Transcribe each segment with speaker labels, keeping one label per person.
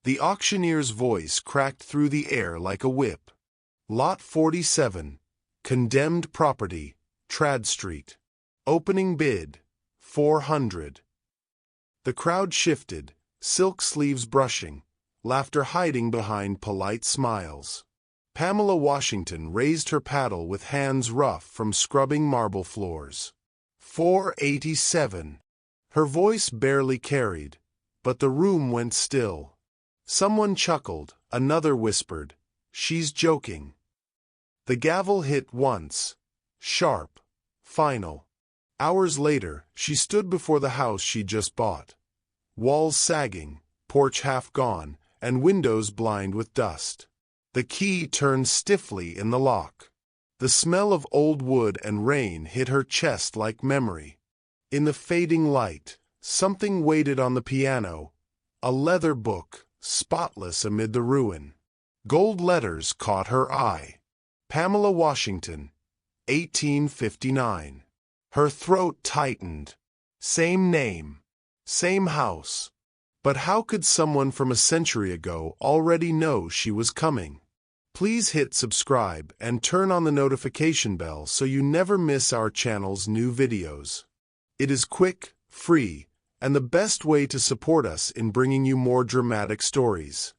Speaker 1: The auctioneer's voice cracked through the air like a whip. Lot 47, condemned property, Trad Street. Opening bid, 400. The crowd shifted, silk sleeves brushing, laughter hiding behind polite smiles. Pamela Washington raised her paddle with hands rough from scrubbing marble floors. 487. Her voice barely carried, but the room went still. Someone chuckled, another whispered, "She's joking." The gavel hit once, sharp, final. Hours later, she stood before the house she'd just bought. Walls sagging, porch half gone, and windows blind with dust. The key turned stiffly in the lock. The smell of old wood and rain hit her chest like memory. In the fading light, something waited on the piano, a leather book, spotless amid the ruin. Gold letters caught her eye. Pamela Washington, 1859. Her throat tightened. Same name, same house. But how could someone from a century ago already know she was coming? Please hit subscribe and turn on the notification bell so you never miss our channel's new videos. It is quick, free, and the best way to support us in bringing you more dramatic stories.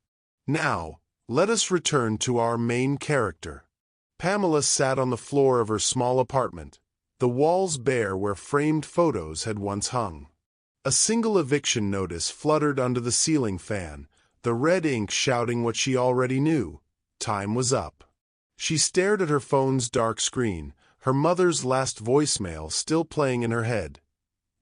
Speaker 1: Now, let us return to our main character. Pamela sat on the floor of her small apartment, the walls bare where framed photos had once hung. A single eviction notice fluttered under the ceiling fan, the red ink shouting what she already knew: time was up. She stared at her phone's dark screen, her mother's last voicemail still playing in her head.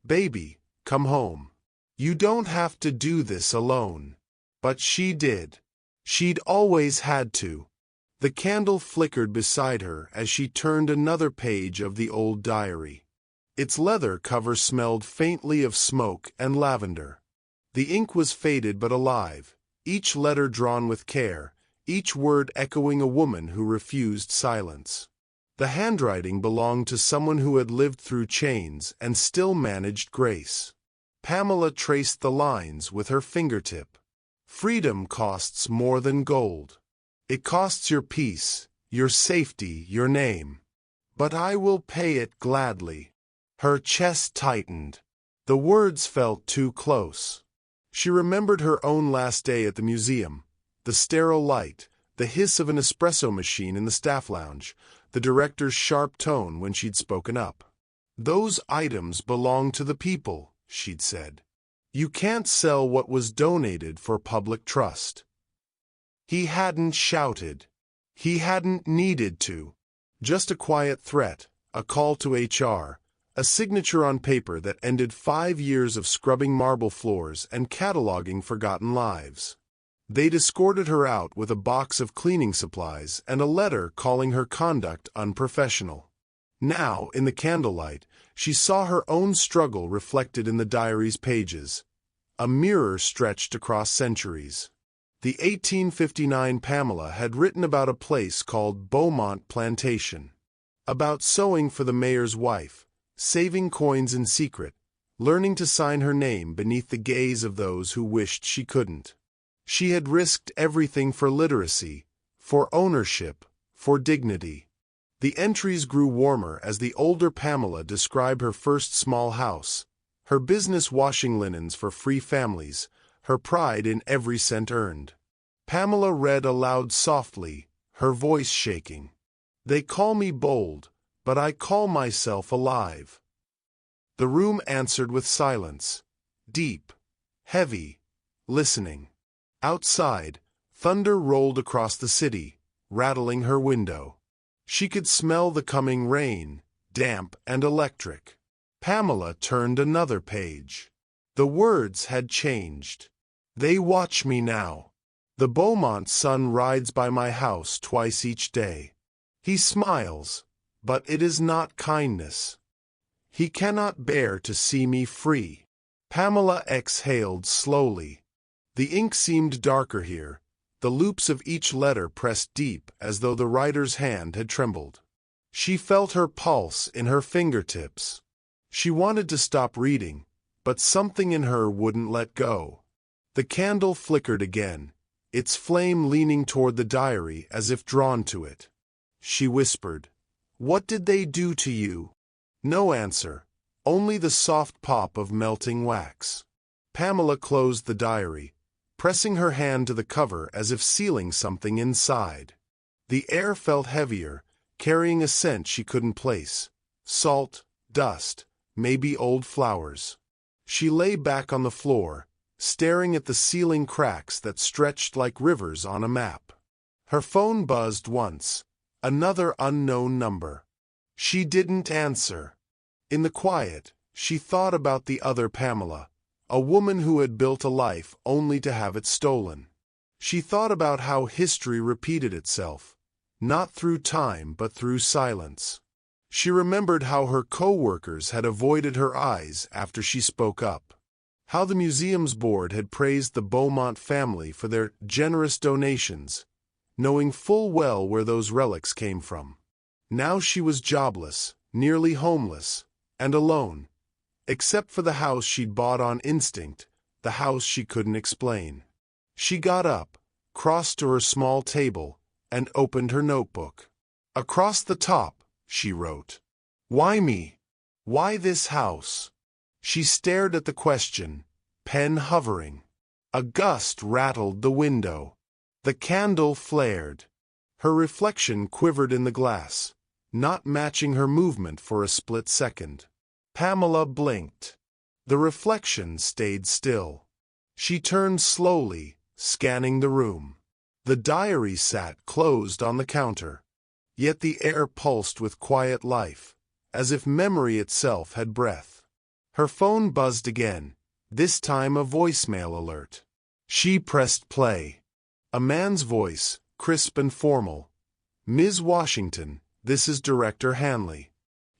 Speaker 1: "Baby, come home. You don't have to do this alone." But she did. She'd always had to. The candle flickered beside her as she turned another page of the old diary. Its leather cover smelled faintly of smoke and lavender. The ink was faded but alive, each letter drawn with care, each word echoing a woman who refused silence. The handwriting belonged to someone who had lived through chains and still managed grace. Pamela traced the lines with her fingertip. Freedom costs more than gold. It costs your peace, your safety, your name. But I will pay it gladly. Her chest tightened. The words felt too close. She remembered her own last day at the museum, the sterile light, the hiss of an espresso machine in the staff lounge, the director's sharp tone when she'd spoken up. "Those items belong to the people," she'd said. "You can't sell what was donated for public trust." He hadn't shouted. He hadn't needed to. Just a quiet threat, a call to HR, a signature on paper that ended 5 years of scrubbing marble floors and cataloging forgotten lives. They'd escorted her out with a box of cleaning supplies and a letter calling her conduct unprofessional. Now, in the candlelight, she saw her own struggle reflected in the diary's pages, a mirror stretched across centuries. The 1859 Pamela had written about a place called Beaumont Plantation, about sewing for the mayor's wife, saving coins in secret, learning to sign her name beneath the gaze of those who wished she couldn't. She had risked everything for literacy, for ownership, for dignity. The entries grew warmer as the older Pamela described her first small house, her business washing linens for free families, her pride in every cent earned. Pamela read aloud softly, her voice shaking. "They call me bold, but I call myself alive." The room answered with silence, deep, heavy, listening. Outside, thunder rolled across the city, rattling her window. She could smell the coming rain, damp and electric. Pamela turned another page. The words had changed. "They watch me now. The Beaumont sun rides by my house twice each day. He smiles, but it is not kindness. He cannot bear to see me free." Pamela exhaled slowly. The ink seemed darker here, the loops of each letter pressed deep as though the writer's hand had trembled. She felt her pulse in her fingertips. She wanted to stop reading, but something in her wouldn't let go. The candle flickered again, its flame leaning toward the diary as if drawn to it. She whispered, "What did they do to you?" No answer, only the soft pop of melting wax. Pamela closed the diary, pressing her hand to the cover as if sealing something inside. The air felt heavier, carrying a scent she couldn't place. Salt, dust, maybe old flowers. She lay back on the floor, staring at the ceiling cracks that stretched like rivers on a map. Her phone buzzed once, another unknown number. She didn't answer. In the quiet, she thought about the other Pamela, a woman who had built a life only to have it stolen. She thought about how history repeated itself, not through time but through silence. She remembered how her co-workers had avoided her eyes after she spoke up, how the museum's board had praised the Beaumont family for their generous donations, knowing full well where those relics came from. Now she was jobless, nearly homeless, and alone, except for the house she'd bought on instinct, the house she couldn't explain. She got up, crossed to her small table, and opened her notebook. Across the top, she wrote, "Why me? Why this house?" She stared at the question, pen hovering. A gust rattled the window. The candle flared. Her reflection quivered in the glass, not matching her movement for a split second. Pamela blinked. The reflection stayed still. She turned slowly, scanning the room. The diary sat closed on the counter. Yet the air pulsed with quiet life, as if memory itself had breath. Her phone buzzed again, this time a voicemail alert. She pressed play. A man's voice, crisp and formal. "Ms. Washington, this is Director Hanley.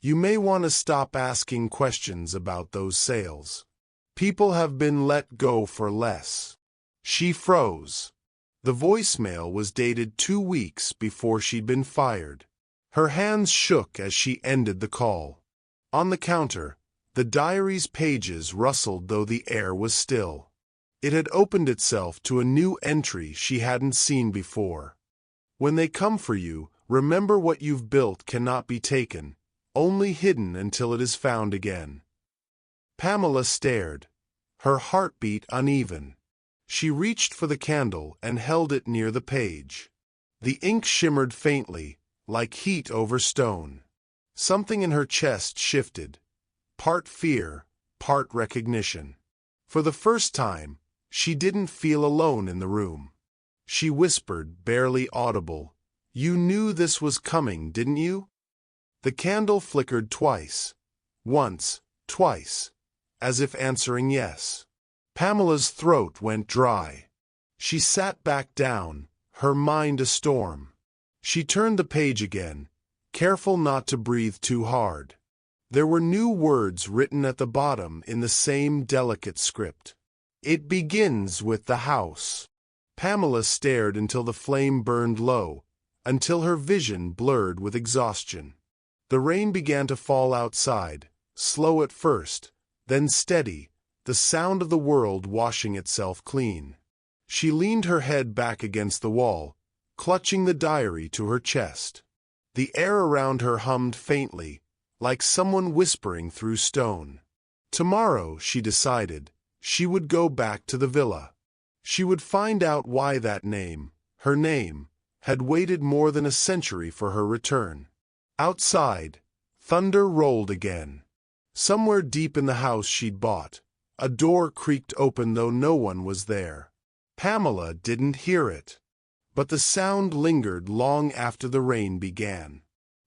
Speaker 1: You may want to stop asking questions about those sales. People have been let go for less." She froze. The voicemail was dated 2 weeks before she'd been fired. Her hands shook as she ended the call. On the counter, the diary's pages rustled though the air was still. It had opened itself to a new entry she hadn't seen before. "When they come for you, remember what you've built cannot be taken, only hidden until it is found again." Pamela stared, her heartbeat uneven. She reached for the candle and held it near the page. The ink shimmered faintly, like heat over stone. Something in her chest shifted, part fear, part recognition. For the first time, she didn't feel alone in the room. She whispered, barely audible, "You knew this was coming, didn't you?" The candle flickered twice. Once, twice, as if answering yes. Pamela's throat went dry. She sat back down, her mind a storm. She turned the page again, careful not to breathe too hard. There were new words written at the bottom in the same delicate script. "It begins with the house." Pamela stared until the flame burned low, until her vision blurred with exhaustion. The rain began to fall outside, slow at first, then steady, the sound of the world washing itself clean. She leaned her head back against the wall, clutching the diary to her chest. The air around her hummed faintly, like someone whispering through stone. Tomorrow, she decided, she would go back to the villa. She would find out why that name, her name, had waited more than a century for her return. Outside, thunder rolled again. Somewhere deep in the house she'd bought, a door creaked open though no one was there. Pamela didn't hear it, but the sound lingered long after the rain began.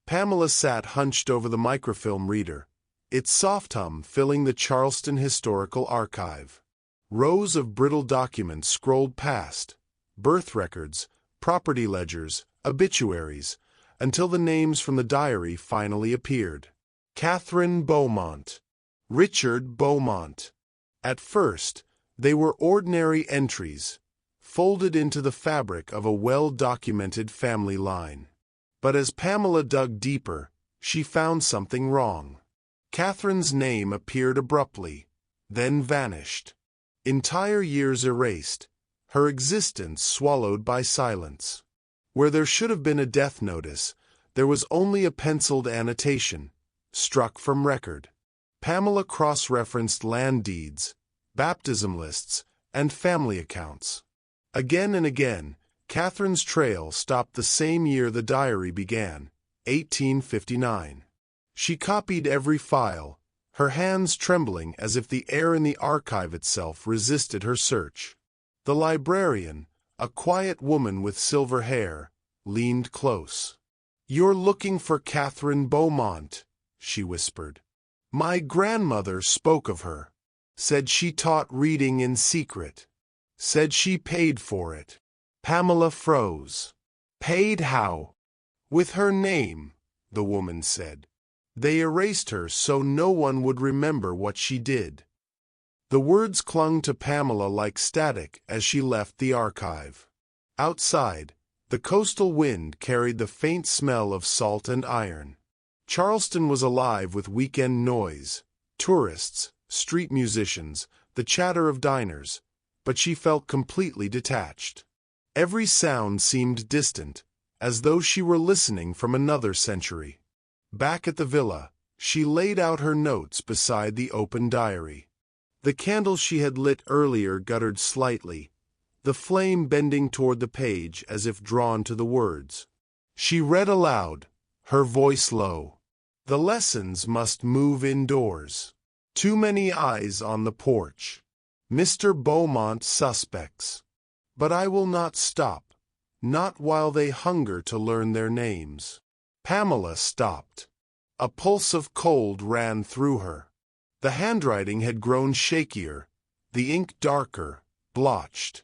Speaker 1: Pamela sat hunched over the microfilm reader, its soft hum filling the Charleston Historical Archive. Rows of brittle documents scrolled past, birth records, property ledgers, obituaries, until the names from the diary finally appeared. Catherine Beaumont, Richard Beaumont. At first, they were ordinary entries, folded into the fabric of a well-documented family line. But as Pamela dug deeper, she found something wrong. Catherine's name appeared abruptly, then vanished. Entire years erased, her existence swallowed by silence. Where there should have been a death notice, there was only a penciled annotation, struck from record. Pamela cross-referenced land deeds, baptism lists, and family accounts. Again and again, Catherine's trail stopped the same year the diary began, 1859. She copied every file, her hands trembling as if the air in the archive itself resisted her search. The librarian, a quiet woman with silver hair, leaned close. "You're looking for Catherine Beaumont," she whispered. "My grandmother spoke of her. Said she taught reading in secret. Said she paid for it." Pamela froze. "Paid how?" "With her name," the woman said. "They erased her so no one would remember what she did." The words clung to Pamela like static as she left the archive. Outside, the coastal wind carried the faint smell of salt and iron. Charleston was alive with weekend noise, tourists, street musicians, the chatter of diners, but she felt completely detached. Every sound seemed distant, as though she were listening from another century. Back at the villa, she laid out her notes beside the open diary. The candle she had lit earlier guttered slightly, the flame bending toward the page as if drawn to the words. She read aloud, her voice low. "The lessons must move indoors. Too many eyes on the porch. Mr. Beaumont suspects. But I will not stop, not while they hunger to learn their names." Pamela stopped. A pulse of cold ran through her. The handwriting had grown shakier, the ink darker, blotched.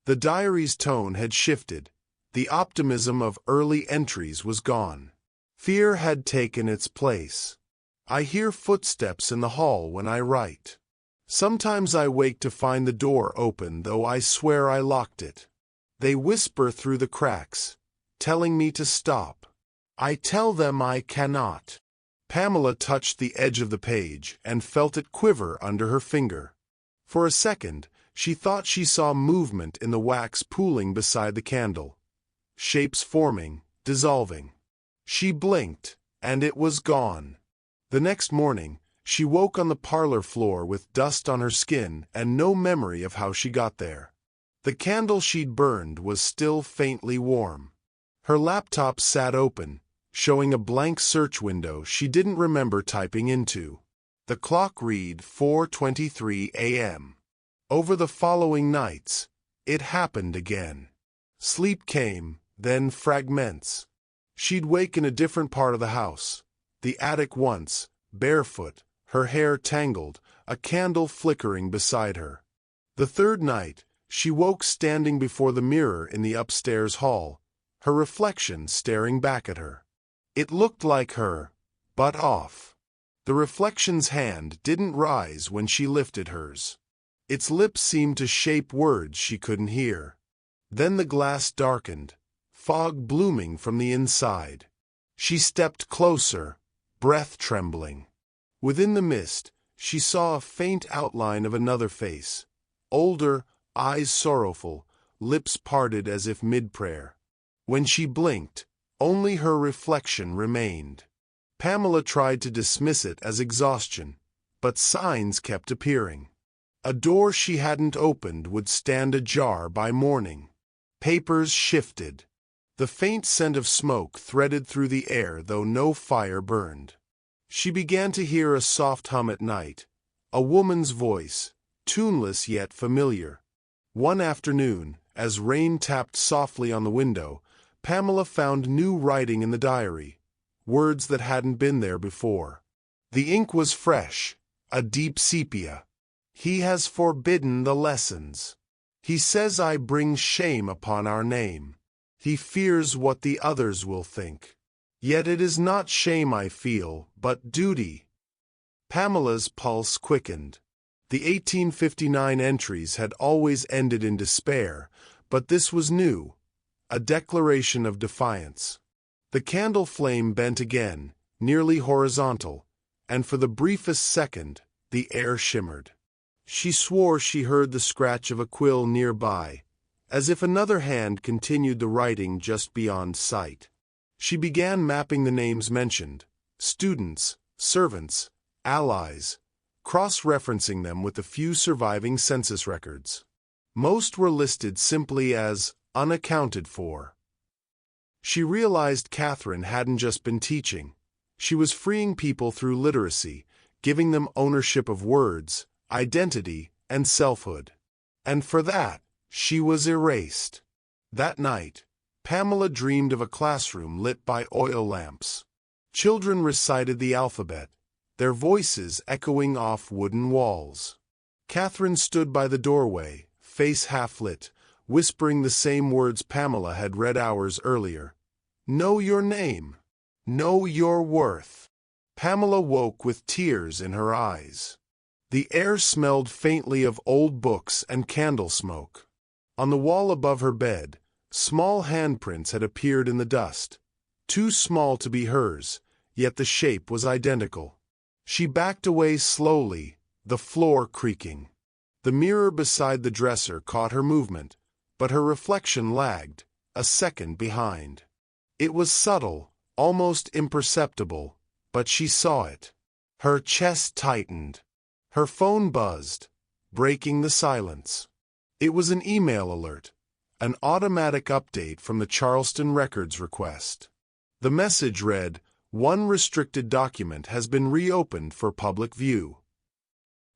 Speaker 1: The diary's tone had shifted. The optimism of early entries was gone. Fear had taken its place. "I hear footsteps in the hall when I write. Sometimes I wake to find the door open, though I swear I locked it. They whisper through the cracks, telling me to stop. I tell them I cannot." Pamela touched the edge of the page and felt it quiver under her finger. For a second, she thought she saw movement in the wax pooling beside the candle. Shapes forming, dissolving. She blinked, and it was gone. The next morning, she woke on the parlor floor with dust on her skin and no memory of how she got there. The candle she'd burned was still faintly warm. Her laptop sat open, showing a blank search window she didn't remember typing into. The clock read 4:23 a.m. Over the following nights, it happened again. Sleep came, then fragments. She'd wake in a different part of the house. The attic once, barefoot, her hair tangled, a candle flickering beside her. The third night, she woke standing before the mirror in the upstairs hall, her reflection staring back at her. It looked like her, but off. The reflection's hand didn't rise when she lifted hers. Its lips seemed to shape words she couldn't hear. Then the glass darkened, fog blooming from the inside. She stepped closer, breath trembling. Within the mist, she saw a faint outline of another face. Older, eyes sorrowful, lips parted as if mid-prayer. When she blinked, only her reflection remained. Pamela tried to dismiss it as exhaustion, but signs kept appearing. A door she hadn't opened would stand ajar by morning. Papers shifted. The faint scent of smoke threaded through the air though no fire burned. She began to hear a soft hum at night, a woman's voice, tuneless yet familiar. One afternoon, as rain tapped softly on the window, Pamela found new writing in the diary, words that hadn't been there before. The ink was fresh, a deep sepia. "He has forbidden the lessons. He says I bring shame upon our name. He fears what the others will think. Yet it is not shame I feel, but duty." Pamela's pulse quickened. The 1859 entries had always ended in despair, but this was new, a declaration of defiance. The candle flame bent again, nearly horizontal, and for the briefest second, the air shimmered. She swore she heard the scratch of a quill nearby, as if another hand continued the writing just beyond sight. She began mapping the names mentioned: students, servants, allies, cross-referencing them with the few surviving census records. Most were listed simply as unaccounted for. She realized Catherine hadn't just been teaching. She was freeing people through literacy, giving them ownership of words, identity, and selfhood. And for that, she was erased. That night, Pamela dreamed of a classroom lit by oil lamps. Children recited the alphabet, their voices echoing off wooden walls. Catherine stood by the doorway, face half-lit, whispering the same words Pamela had read hours earlier. Know your name. Know your worth. Pamela woke with tears in her eyes. The air smelled faintly of old books and candle smoke. On the wall above her bed, small handprints had appeared in the dust, too small to be hers, yet the shape was identical. She backed away slowly, the floor creaking. The mirror beside the dresser caught her movement, but her reflection lagged, a second behind. It was subtle, almost imperceptible, but she saw it. Her chest tightened. Her phone buzzed, breaking the silence. It was an email alert, an automatic update from the Charleston Records request. The message read, "One restricted document has been reopened for public view."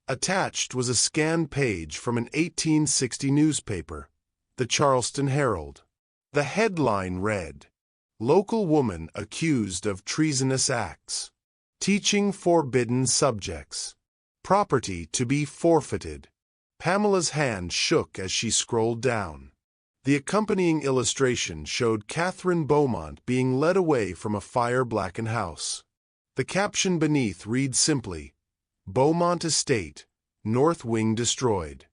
Speaker 1: Attached was a scanned page from an 1860 newspaper, the Charleston Herald. The headline read, "Local woman accused of treasonous acts. Teaching forbidden subjects. Property to be forfeited." Pamela's hand shook as she scrolled down. The accompanying illustration showed Catherine Beaumont being led away from a fire-blackened house. The caption beneath read simply, "Beaumont Estate, North Wing destroyed."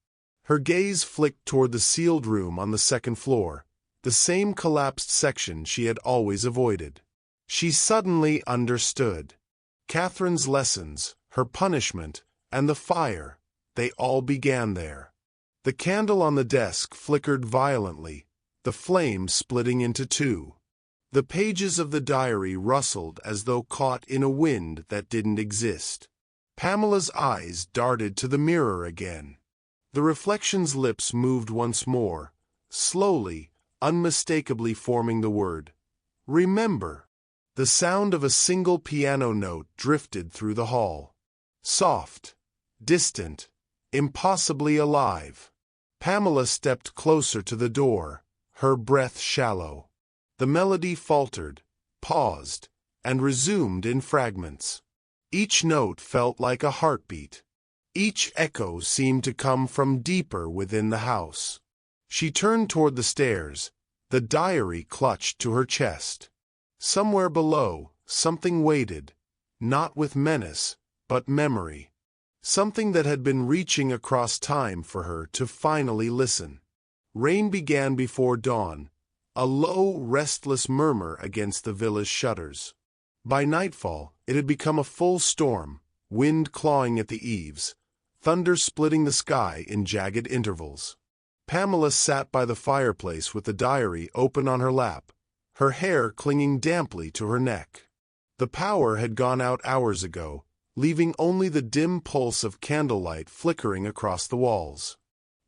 Speaker 1: Her gaze flicked toward the sealed room on the second floor, the same collapsed section she had always avoided. She suddenly understood. Catherine's lessons, her punishment, and the fire, they all began there. The candle on the desk flickered violently, the flame splitting into two. The pages of the diary rustled as though caught in a wind that didn't exist. Pamela's eyes darted to the mirror again. The reflection's lips moved once more, slowly, unmistakably forming the word, "Remember." The sound of a single piano note drifted through the hall. Soft, distant, impossibly alive. Pamela stepped closer to the door, her breath shallow. The melody faltered, paused, and resumed in fragments. Each note felt like a heartbeat. Each echo seemed to come from deeper within the house. She turned toward the stairs, the diary clutched to her chest. Somewhere below, something waited, not with menace, but memory. Something that had been reaching across time for her to finally listen. Rain began before dawn, a low, restless murmur against the villa's shutters. By nightfall, it had become a full storm, wind clawing at the eaves, thunder splitting the sky in jagged intervals. Pamela sat by the fireplace with the diary open on her lap, her hair clinging damply to her neck. The power had gone out hours ago, leaving only the dim pulse of candlelight flickering across the walls.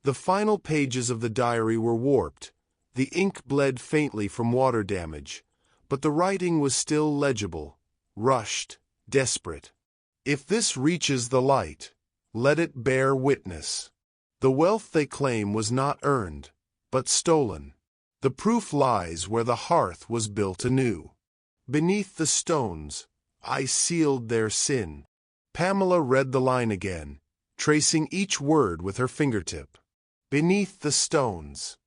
Speaker 1: The final pages of the diary were warped, the ink bled faintly from water damage, but the writing was still legible, rushed, desperate. "If this reaches the light, let it bear witness. The wealth they claim was not earned, but stolen. The proof lies where the hearth was built anew. Beneath the stones, I sealed their sin." Pamela read the line again, tracing each word with her fingertip. Beneath the stones.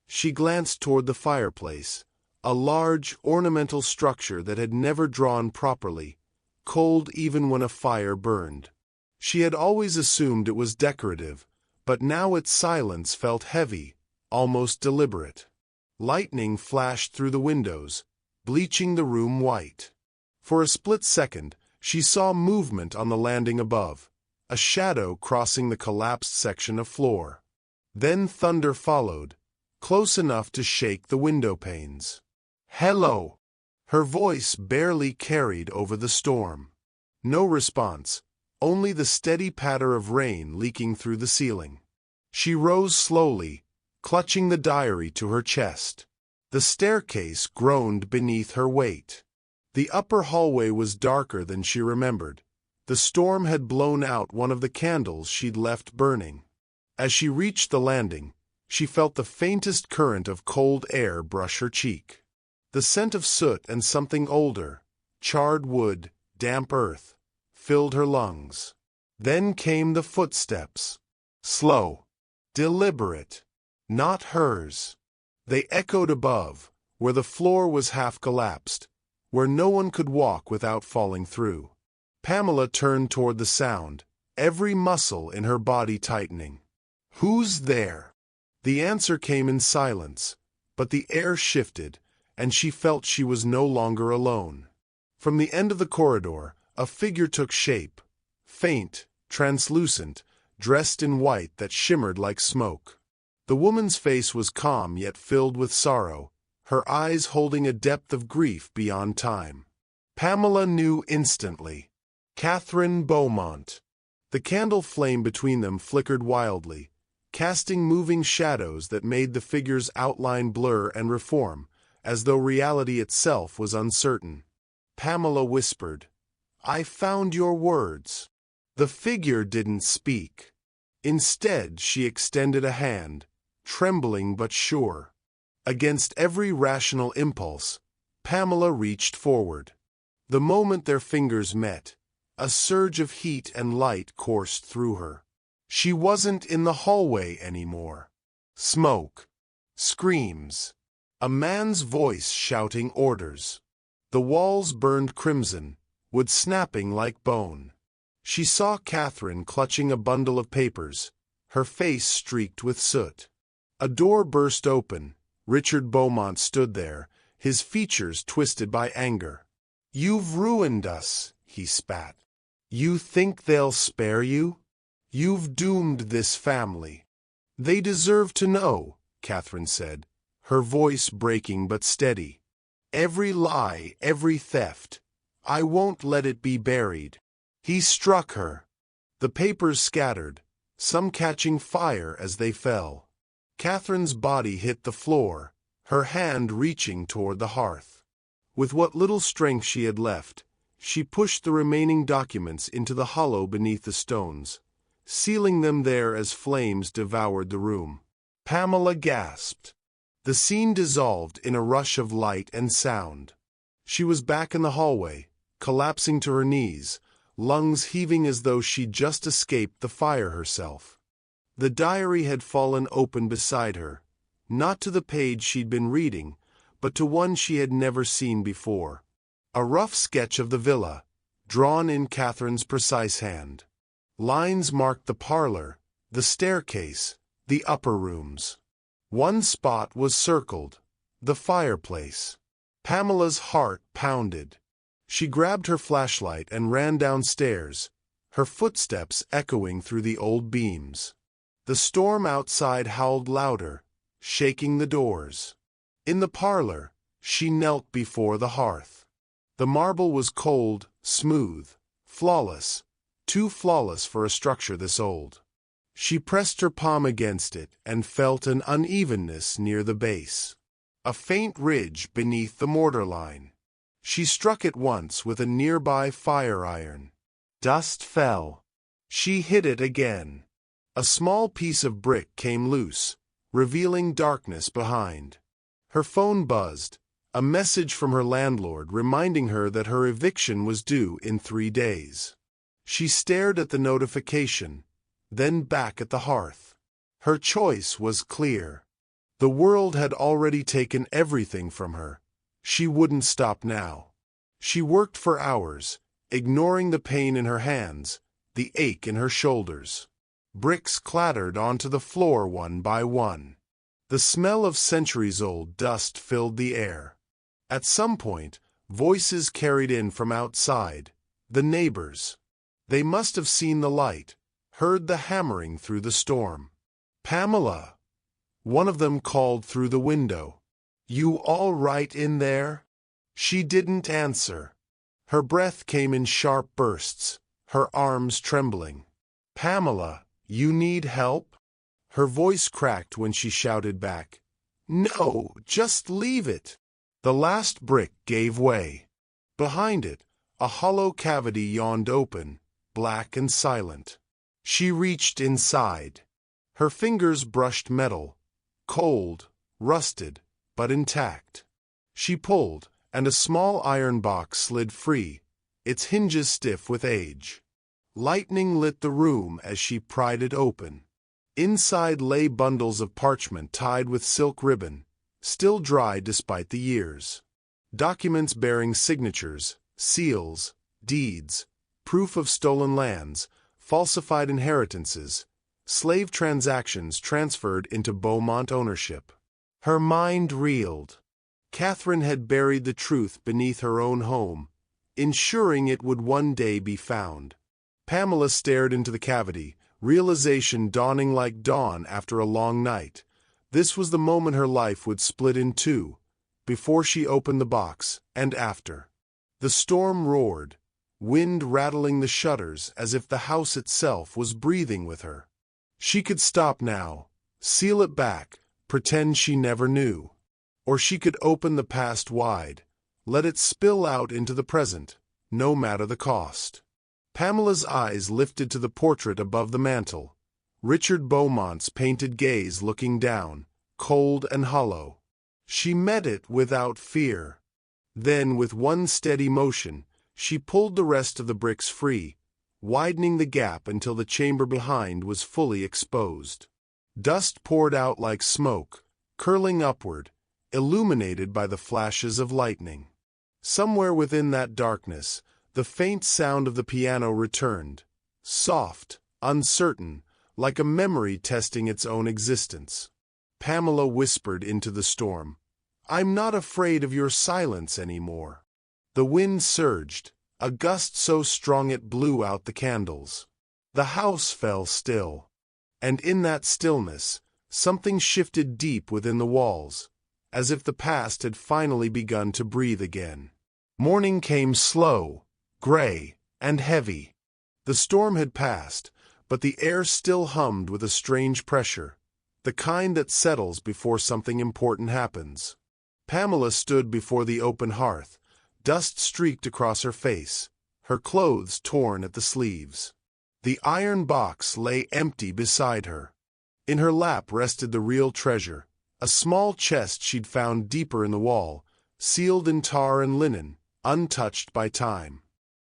Speaker 1: She glanced toward the fireplace, a large, ornamental structure that had never drawn properly, cold even when a fire burned. She had always assumed it was decorative, but now its silence felt heavy, almost deliberate. Lightning flashed through the windows, bleaching the room white. For a split second, she saw movement on the landing above, a shadow crossing the collapsed section of floor. Then thunder followed, close enough to shake the window panes. "Hello!" Her voice barely carried over the storm. No response, only the steady patter of rain leaking through the ceiling. She rose slowly, clutching the diary to her chest. The staircase groaned beneath her weight. The upper hallway was darker than she remembered. The storm had blown out one of the candles she'd left burning. As she reached the landing, she felt the faintest current of cold air brush her cheek. The scent of soot and something older, charred wood, damp earth, filled her lungs. Then came the footsteps. Slow, deliberate, not hers. They echoed above, where the floor was half collapsed, where no one could walk without falling through. Pamela turned toward the sound, every muscle in her body tightening. "Who's there?" The answer came in silence, but the air shifted, and she felt she was no longer alone. From the end of the corridor, a figure took shape, faint, translucent, dressed in white that shimmered like smoke. The woman's face was calm yet filled with sorrow, her eyes holding a depth of grief beyond time. Pamela knew instantly. Catherine Beaumont. The candle flame between them flickered wildly, casting moving shadows that made the figure's outline blur and reform, as though reality itself was uncertain. Pamela whispered, "I found your words." The figure didn't speak. Instead, she extended a hand, trembling but sure. Against every rational impulse, Pamela reached forward. The moment their fingers met, a surge of heat and light coursed through her. She wasn't in the hallway anymore. Smoke. Screams. A man's voice shouting orders. The walls burned crimson, wood snapping like bone. She saw Catherine clutching a bundle of papers, her face streaked with soot. A door burst open. Richard Beaumont stood there, his features twisted by anger. "You've ruined us," he spat. "You think they'll spare you? You've doomed this family." "They deserve to know," Catherine said, her voice breaking but steady. "Every lie, every theft. I won't let it be buried." He struck her. The papers scattered, some catching fire as they fell. Catherine's body hit the floor, her hand reaching toward the hearth. With what little strength she had left, she pushed the remaining documents into the hollow beneath the stones, sealing them there as flames devoured the room. Pamela gasped. The scene dissolved in a rush of light and sound. She was back in the hallway, collapsing to her knees, lungs heaving as though she'd just escaped the fire herself. The diary had fallen open beside her, not to the page she'd been reading, but to one she had never seen before. A rough sketch of the villa, drawn in Catherine's precise hand. Lines marked the parlor, the staircase, the upper rooms. One spot was circled, the fireplace. Pamela's heart pounded. She grabbed her flashlight and ran downstairs, her footsteps echoing through the old beams. The storm outside howled louder, shaking the doors. In the parlor, she knelt before the hearth. The marble was cold, smooth, flawless, too flawless for a structure this old. She pressed her palm against it and felt an unevenness near the base. A faint ridge beneath the mortar line. She struck it once with a nearby fire iron. Dust fell. She hit it again. A small piece of brick came loose, revealing darkness behind. Her phone buzzed, a message from her landlord reminding her that her eviction was due in 3 days. She stared at the notification, then back at the hearth. Her choice was clear. The world had already taken everything from her. She wouldn't stop now. She worked for hours, ignoring the pain in her hands, the ache in her shoulders. Bricks clattered onto the floor one by one. The smell of centuries-old dust filled the air. At some point, voices carried in from outside, the neighbors. They must have seen the light, heard the hammering through the storm. "Pamela! One of them called through the window. "You all right in there?" She didn't answer. Her breath came in sharp bursts, her arms trembling. "Pamela, you need help?" Her voice cracked when she shouted back, "No, just leave it." The last brick gave way. Behind it, a hollow cavity yawned open, black and silent. She reached inside. Her fingers brushed metal, cold, rusted, but intact. She pulled, and a small iron box slid free, its hinges stiff with age. Lightning lit the room as she pried it open. Inside lay bundles of parchment tied with silk ribbon, still dry despite the years. Documents bearing signatures, seals, deeds, proof of stolen lands, falsified inheritances, slave transactions transferred into Beaumont ownership. Her mind reeled. Catherine had buried the truth beneath her own home, ensuring it would one day be found. Pamela stared into the cavity, realization dawning like dawn after a long night. This was the moment her life would split in two, before she opened the box, and after. The storm roared, wind rattling the shutters as if the house itself was breathing with her. She could stop now, seal it back, pretend she never knew. Or she could open the past wide, let it spill out into the present, no matter the cost. Pamela's eyes lifted to the portrait above the mantel, Richard Beaumont's painted gaze looking down, cold and hollow. She met it without fear. Then, with one steady motion, she pulled the rest of the bricks free, widening the gap until the chamber behind was fully exposed. Dust poured out like smoke, curling upward, illuminated by the flashes of lightning. Somewhere within that darkness, the faint sound of the piano returned, soft, uncertain, like a memory testing its own existence. Pamela whispered into the storm, "I'm not afraid of your silence anymore." The wind surged, a gust so strong it blew out the candles. The house fell still. And in that stillness, something shifted deep within the walls, as if the past had finally begun to breathe again. Morning came slow, gray, and heavy. The storm had passed, but the air still hummed with a strange pressure, the kind that settles before something important happens. Pamela stood before the open hearth, dust streaked across her face, her clothes torn at the sleeves. The iron box lay empty beside her. In her lap rested the real treasure, a small chest she'd found deeper in the wall, sealed in tar and linen, untouched by time.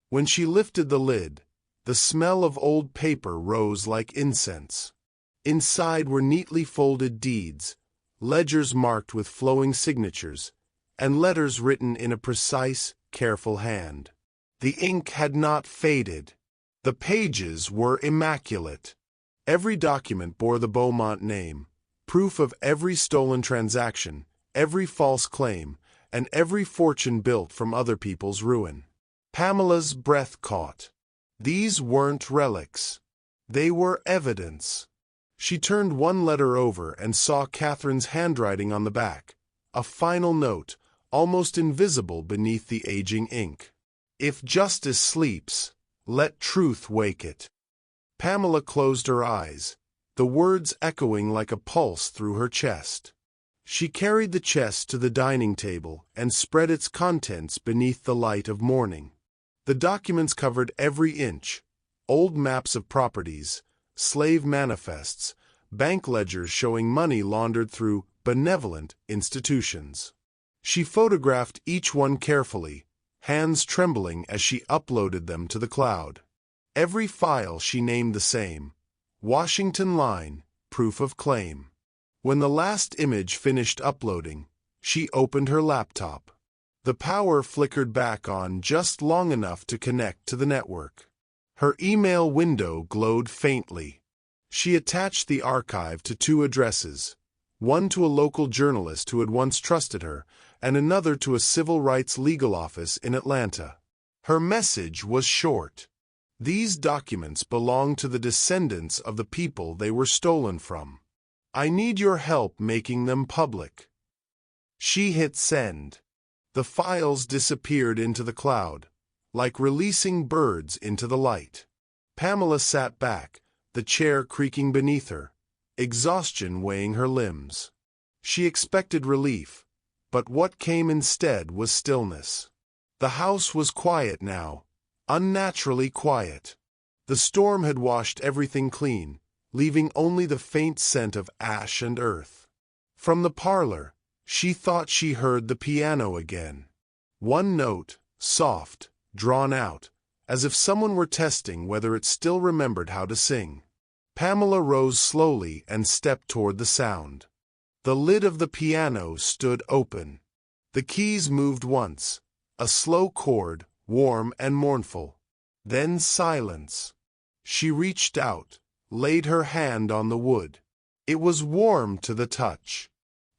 Speaker 1: When she lifted the lid, the smell of old paper rose like incense. Inside were neatly folded deeds, ledgers marked with flowing signatures, and letters written in a precise, careful hand. The ink had not faded. The pages were immaculate. Every document bore the Beaumont name, proof of every stolen transaction, every false claim, and every fortune built from other people's ruin. Pamela's breath caught. These weren't relics. They were evidence. She turned one letter over and saw Catherine's handwriting on the back, a final note, almost invisible beneath the aging ink. "If justice sleeps, let truth wake it." Pamela closed her eyes, the words echoing like a pulse through her chest. She carried the chest to the dining table and spread its contents beneath the light of morning. The documents covered every inch: old maps of properties, slave manifests, bank ledgers showing money laundered through benevolent institutions. She photographed each one carefully, hands trembling as she uploaded them to the cloud. Every file she named the same: Washington line, proof of claim. When the last image finished uploading, she opened her laptop. The power flickered back on just long enough to connect to the network. Her email window glowed faintly. She attached the archive to two addresses, one to a local journalist who had once trusted her, and another to a civil rights legal office in Atlanta. Her message was short. These documents belonged to the descendants of the people they were stolen from. I need your help making them public. She hit send. The files disappeared into the cloud, like releasing birds into the light. Pamela sat back, the chair creaking beneath her, exhaustion weighing her limbs. She expected relief, but what came instead was stillness. The house was quiet now, unnaturally quiet. The storm had washed everything clean, leaving only the faint scent of ash and earth. From the parlor, she thought she heard the piano again. One note, soft, drawn out, as if someone were testing whether it still remembered how to sing. Pamela rose slowly and stepped toward the sound. The lid of the piano stood open. The keys moved once, a slow chord, warm and mournful. Then silence. She reached out, laid her hand on the wood. It was warm to the touch.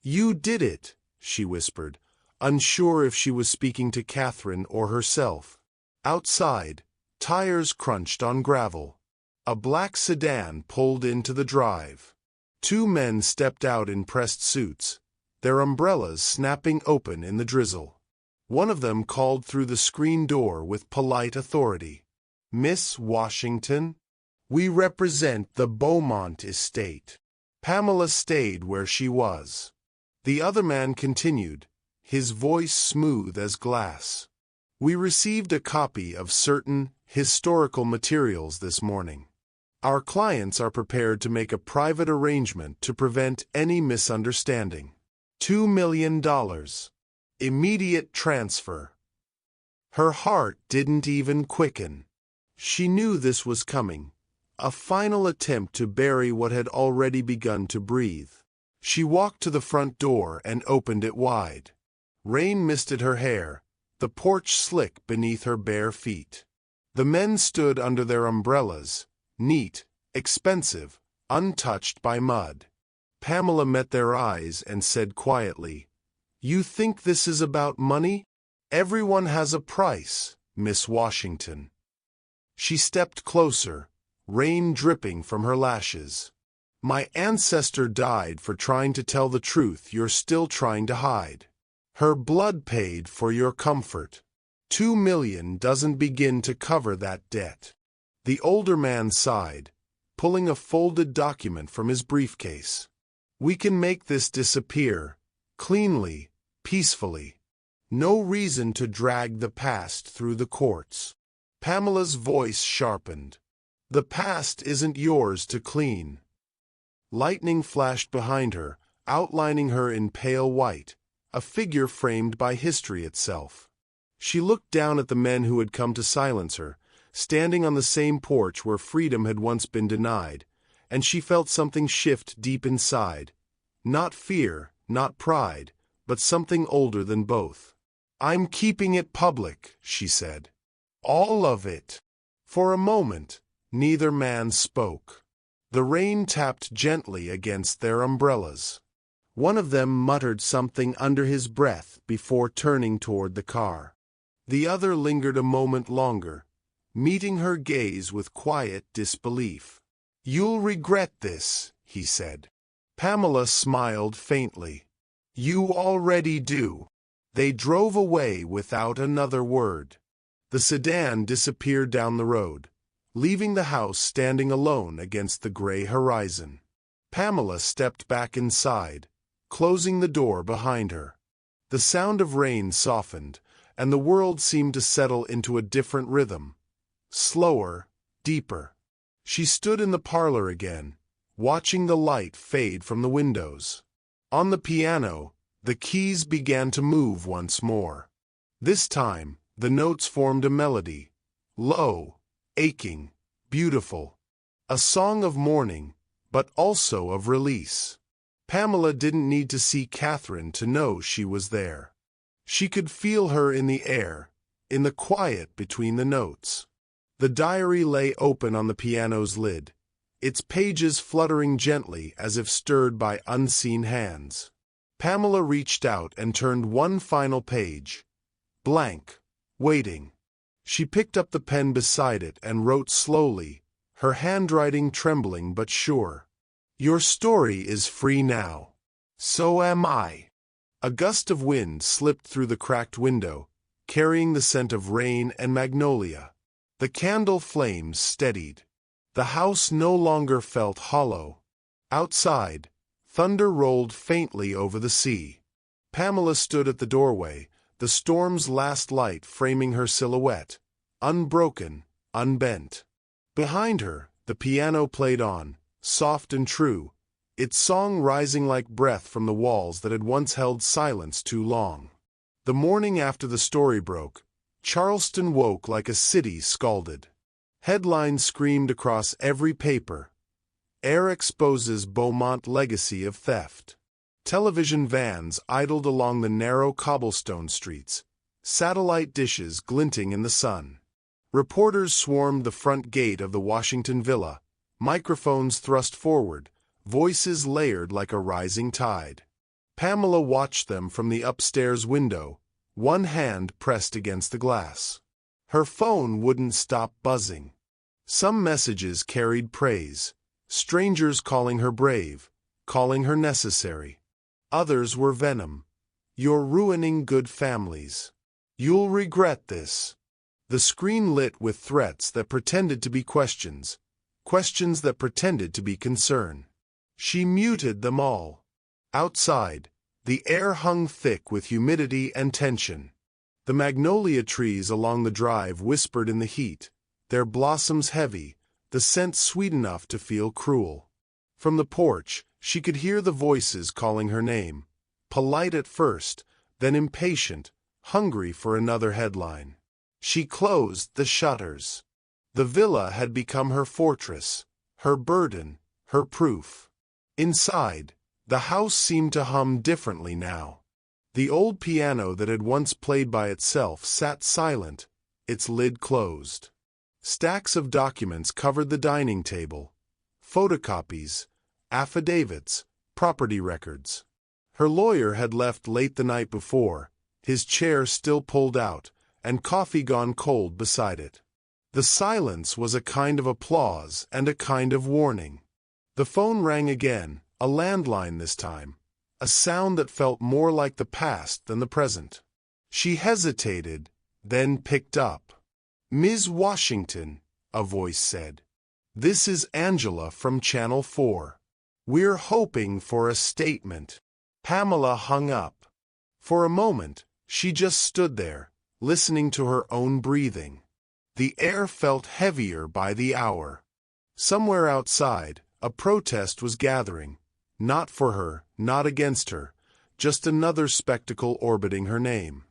Speaker 1: You did it, she whispered, unsure if she was speaking to Catherine or herself. Outside, tires crunched on gravel. A black sedan pulled into the drive. Two men stepped out in pressed suits, their umbrellas snapping open in the drizzle. One of them called through the screen door with polite authority. Miss Washington? We represent the Beaumont estate. Pamela stayed where she was. The other man continued, his voice smooth as glass. We received a copy of certain historical materials this morning. Our clients are prepared to make a private arrangement to prevent any misunderstanding. $2 million. Immediate transfer. Her heart didn't even quicken. She knew this was coming, a final attempt to bury what had already begun to breathe. She walked to the front door and opened it wide. Rain misted her hair, the porch slick beneath her bare feet. The men stood under their umbrellas, neat, expensive, untouched by mud. Pamela met their eyes and said quietly, You think this is about money? Everyone has a price, Miss Washington. She stepped closer, rain dripping from her lashes. My ancestor died for trying to tell the truth you're still trying to hide. Her blood paid for your comfort. $2 million doesn't begin to cover that debt. The older man sighed, pulling a folded document from his briefcase. We can make this disappear, cleanly, peacefully. No reason to drag the past through the courts. Pamela's voice sharpened. The past isn't yours to clean. Lightning flashed behind her, outlining her in pale white, a figure framed by history itself. She looked down at the men who had come to silence her, standing on the same porch where freedom had once been denied, and she felt something shift deep inside. Not fear, not pride, but something older than both. I'm keeping it public, she said. All of it. For a moment, neither man spoke. The rain tapped gently against their umbrellas. One of them muttered something under his breath before turning toward the car. The other lingered a moment longer, meeting her gaze with quiet disbelief. You'll regret this, he said. Pamela smiled faintly. You already do. They drove away without another word. The sedan disappeared down the road, leaving the house standing alone against the gray horizon. Pamela stepped back inside, closing the door behind her. The sound of rain softened, and the world seemed to settle into a different rhythm. Slower, deeper. She stood in the parlor again, watching the light fade from the windows. On the piano, the keys began to move once more. This time, the notes formed a melody, low, aching, beautiful. A song of mourning, but also of release. Pamela didn't need to see Catherine to know she was there. She could feel her in the air, in the quiet between the notes. The diary lay open on the piano's lid, its pages fluttering gently as if stirred by unseen hands. Pamela reached out and turned one final page. Blank, waiting. She picked up the pen beside it and wrote slowly, her handwriting trembling but sure. Your story is free now. So am I. A gust of wind slipped through the cracked window, carrying the scent of rain and magnolia. The candle flames steadied. The house no longer felt hollow. Outside, thunder rolled faintly over the sea. Pamela stood at the doorway, the storm's last light framing her silhouette, unbroken, unbent. Behind her, the piano played on, soft and true, its song rising like breath from the walls that had once held silence too long. The morning after the story broke, Charleston woke like a city scalded. Headlines screamed across every paper. Air exposes Beaumont legacy of theft. Television vans idled along the narrow cobblestone streets, satellite dishes glinting in the sun. Reporters swarmed the front gate of the Washington villa, microphones thrust forward, voices layered like a rising tide. Pamela watched them from the upstairs window, one hand pressed against the glass. Her phone wouldn't stop buzzing. Some messages carried praise, strangers calling her brave, calling her necessary. Others were venom. You're ruining good families. You'll regret this. The screen lit with threats that pretended to be questions, questions that pretended to be concern. She muted them all. Outside, the air hung thick with humidity and tension. The magnolia trees along the drive whispered in the heat, their blossoms heavy, the scent sweet enough to feel cruel. From the porch, she could hear the voices calling her name, polite at first, then impatient, hungry for another headline. She closed the shutters. The villa had become her fortress, her burden, her proof. Inside, the house seemed to hum differently now. The old piano that had once played by itself sat silent, its lid closed. Stacks of documents covered the dining table, photocopies, affidavits, property records. Her lawyer had left late the night before, his chair still pulled out, and coffee gone cold beside it. The silence was a kind of applause and a kind of warning. The phone rang again, a landline this time, a sound that felt more like the past than the present. She hesitated, then picked up. "Ms. Washington," a voice said. "This is Angela from Channel 4. We're hoping for a statement." Pamela hung up. For a moment, she just stood there, listening to her own breathing. The air felt heavier by the hour. Somewhere outside, a protest was gathering, not for her, not against her, just another spectacle orbiting her name.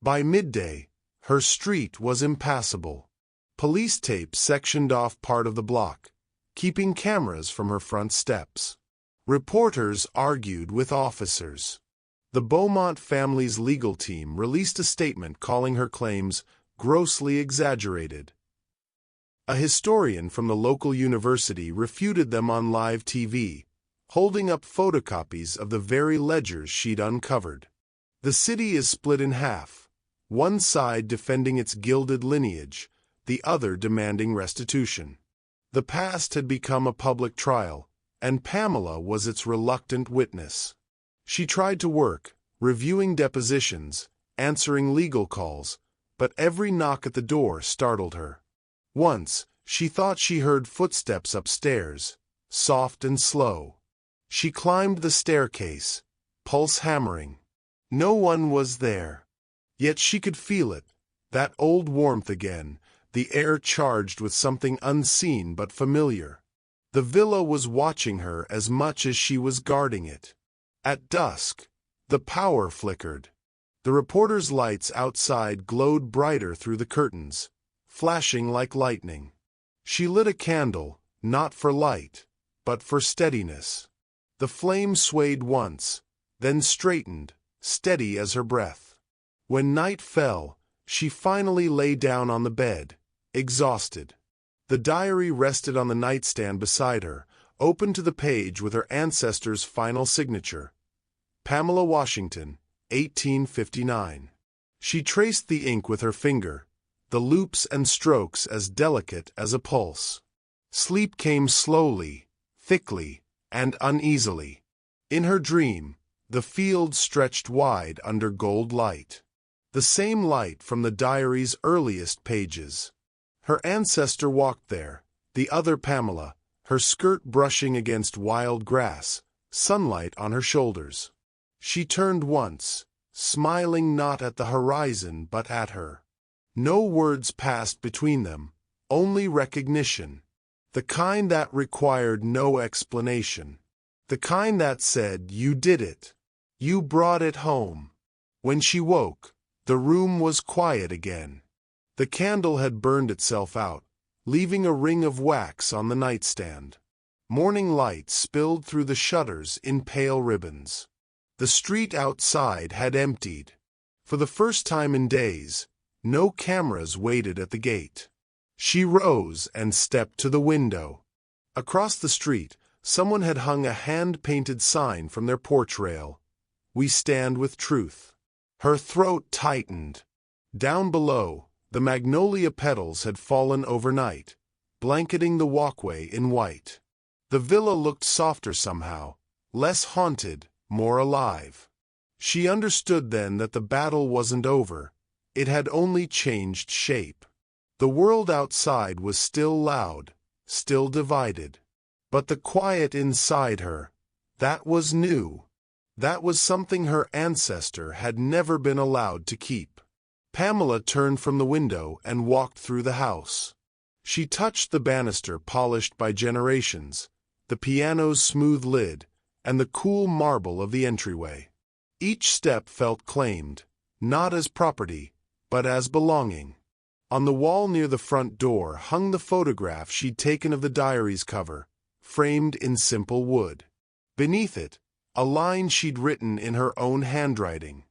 Speaker 1: By midday, her street was impassable. Police tape sectioned off part of the block, keeping cameras from her front steps. Reporters argued with officers. The Beaumont family's legal team released a statement calling her claims grossly exaggerated. A historian from the local university refuted them on live TV, holding up photocopies of the very ledgers she'd uncovered. The city is split in half, one side defending its gilded lineage, the other demanding restitution. The past had become a public trial, and Pamela was its reluctant witness. She tried to work, reviewing depositions, answering legal calls, but every knock at the door startled her. Once, she thought she heard footsteps upstairs, soft and slow. She climbed the staircase, pulse hammering. No one was there. Yet she could feel it, that old warmth again, the air charged with something unseen but familiar. The villa was watching her as much as she was guarding it. At dusk, the power flickered. The reporters' lights outside glowed brighter through the curtains, flashing like lightning. She lit a candle, not for light, but for steadiness. The flame swayed once, then straightened, steady as her breath. When night fell, she finally lay down on the bed, exhausted. The diary rested on the nightstand beside her, open to the page with her ancestor's final signature. Pamela Washington, 1859. She traced the ink with her finger, the loops and strokes as delicate as a pulse. Sleep came slowly, thickly, and uneasily. In her dream, the field stretched wide under gold light. The same light from the diary's earliest pages. Her ancestor walked there, the other Pamela, her skirt brushing against wild grass, sunlight on her shoulders. She turned once, smiling not at the horizon but at her. No words passed between them, only recognition. The kind that required no explanation. The kind that said, "You did it. You brought it home." When she woke, the room was quiet again. The candle had burned itself out, leaving a ring of wax on the nightstand. Morning light spilled through the shutters in pale ribbons. The street outside had emptied. For the first time in days, no cameras waited at the gate. She rose and stepped to the window. Across the street, someone had hung a hand-painted sign from their porch rail. "We stand with truth." Her throat tightened. Down below, the magnolia petals had fallen overnight, blanketing the walkway in white. The villa looked softer somehow, less haunted, more alive. She understood then that the battle wasn't over. It had only changed shape. The world outside was still loud, still divided. But the quiet inside her, that was new. That was something her ancestor had never been allowed to keep. Pamela turned from the window and walked through the house. She touched the banister polished by generations, the piano's smooth lid, and the cool marble of the entryway. Each step felt claimed, not as property, but as belonging. On the wall near the front door hung the photograph she'd taken of the diary's cover, framed in simple wood. Beneath it, a line she'd written in her own handwriting.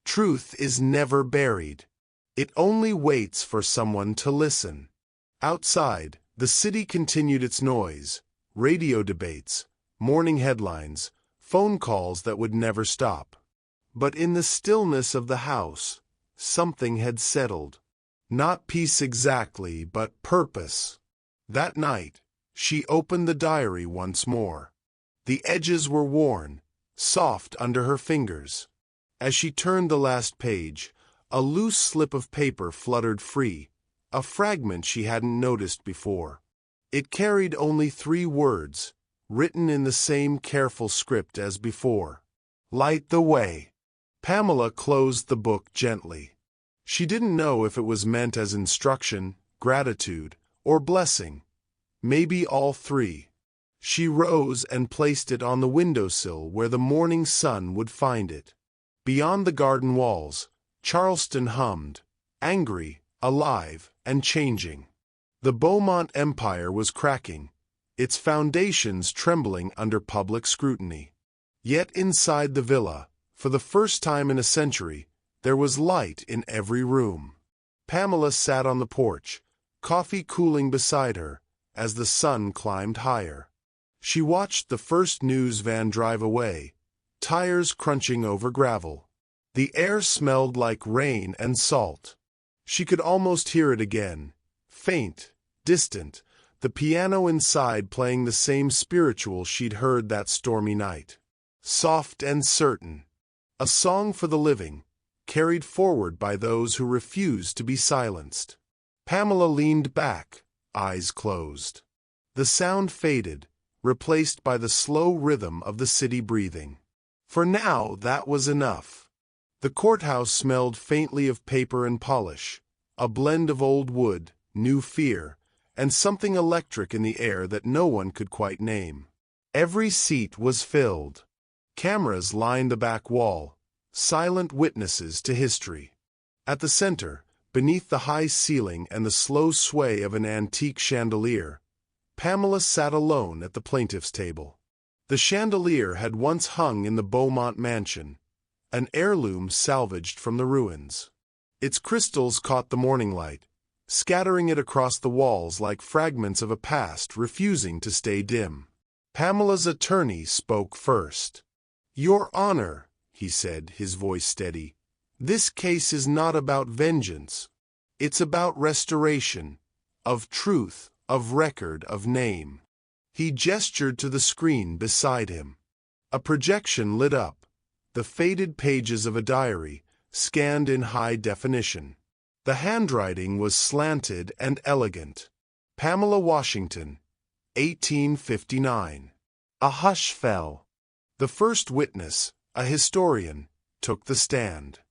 Speaker 1: "Truth is never buried. It only waits for someone to listen." Outside, the city continued its noise, radio debates, morning headlines, phone calls that would never stop. But in the stillness of the house, something had settled. Not peace exactly, but purpose. That night, she opened the diary once more. The edges were worn, soft under her fingers. As she turned the last page, a loose slip of paper fluttered free, a fragment she hadn't noticed before. It carried only 3 words, written in the same careful script as before. "Light the way." Pamela closed the book gently. She didn't know if it was meant as instruction, gratitude, or blessing. Maybe all 3. She rose and placed it on the windowsill where the morning sun would find it. Beyond the garden walls, Charleston hummed, angry, alive, and changing. The Beaumont Empire was cracking, its foundations trembling under public scrutiny. Yet inside the villa, for the first time in a century, there was light in every room. Pamela sat on the porch, coffee cooling beside her, as the sun climbed higher. She watched the first news van drive away, tires crunching over gravel. The air smelled like rain and salt. She could almost hear it again, faint, distant, the piano inside playing the same spiritual she'd heard that stormy night. Soft and certain. A song for the living, carried forward by those who refused to be silenced. Pamela leaned back, eyes closed. The sound faded, replaced by the slow rhythm of the city breathing. For now, that was enough. The courthouse smelled faintly of paper and polish, a blend of old wood, new fear, and something electric in the air that no one could quite name. Every seat was filled. Cameras lined the back wall, silent witnesses to history. At the center, beneath the high ceiling and the slow sway of an antique chandelier, Pamela sat alone at the plaintiff's table. The chandelier had once hung in the Beaumont mansion, an heirloom salvaged from the ruins. Its crystals caught the morning light, scattering it across the walls like fragments of a past refusing to stay dim. Pamela's attorney spoke first. "Your Honor," he said, his voice steady, "this case is not about vengeance. It's about restoration, of truth, of record, of name." He gestured to the screen beside him. A projection lit up, the faded pages of a diary, scanned in high definition. The handwriting was slanted and elegant. Pamela Washington, 1859. A hush fell. The first witness, a historian, took the stand.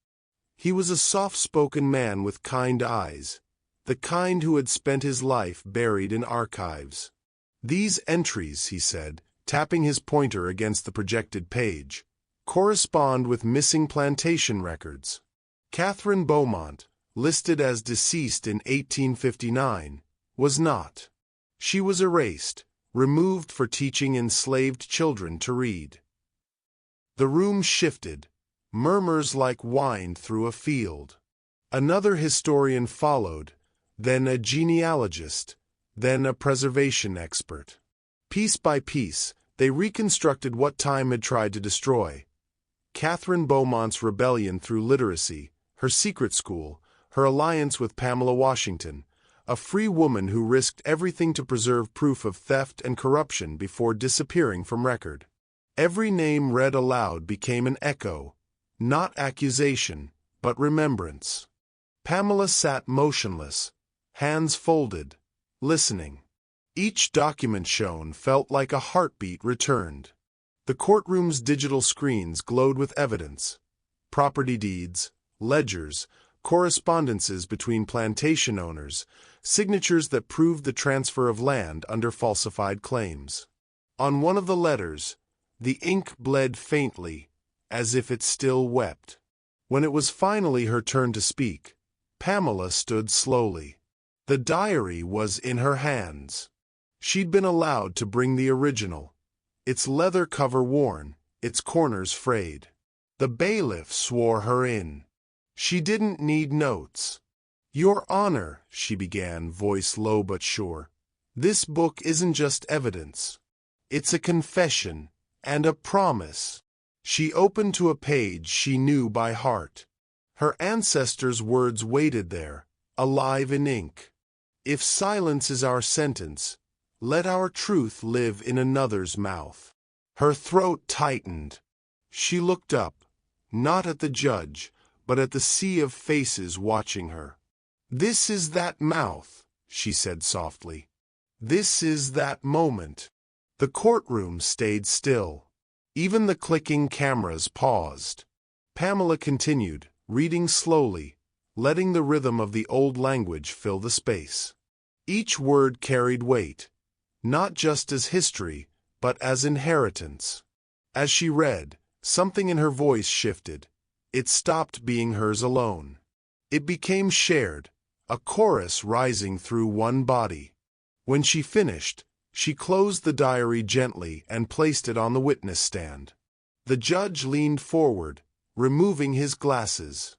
Speaker 1: He was a soft-spoken man with kind eyes, the kind who had spent his life buried in archives. These entries, he said, tapping his pointer against the projected page, correspond with missing plantation records. Catherine Beaumont, listed as deceased in 1859, was not. She was erased, removed for teaching enslaved children to read. The room shifted, murmurs like wind through a field. Another historian followed, then a genealogist, then a preservation expert. Piece by piece, they reconstructed what time had tried to destroy. Catherine Beaumont's rebellion through literacy, her secret school, her alliance with Pamela Washington, a free woman who risked everything to preserve proof of theft and corruption before disappearing from record. Every name read aloud became an echo, not accusation, but remembrance. Pamela sat motionless, hands folded, listening. Each document shown felt like a heartbeat returned. The courtroom's digital screens glowed with evidence: property deeds, ledgers, correspondences between plantation owners, signatures that proved the transfer of land under falsified claims. On one of the letters, the ink bled faintly, as if it still wept. When it was finally her turn to speak, Pamela stood slowly. The diary was in her hands. She'd been allowed to bring the original, its leather cover worn, its corners frayed. The bailiff swore her in. She didn't need notes. "Your Honor," she began, voice low but sure, "this book isn't just evidence. It's a confession and a promise." She opened to a page she knew by heart. Her ancestors' words waited there, alive in ink. "If silence is our sentence, let our truth live in another's mouth." Her throat tightened. She looked up, not at the judge, but at the sea of faces watching her. "This is that mouth," she said softly. "This is that moment." The courtroom stayed still. Even the clicking cameras paused. Pamela continued, reading slowly, letting the rhythm of the old language fill the space. Each word carried weight, not just as history, but as inheritance. As she read, something in her voice shifted. It stopped being hers alone. It became shared, a chorus rising through one body. When she finished, she closed the diary gently and placed it on the witness stand. The judge leaned forward, removing his glasses.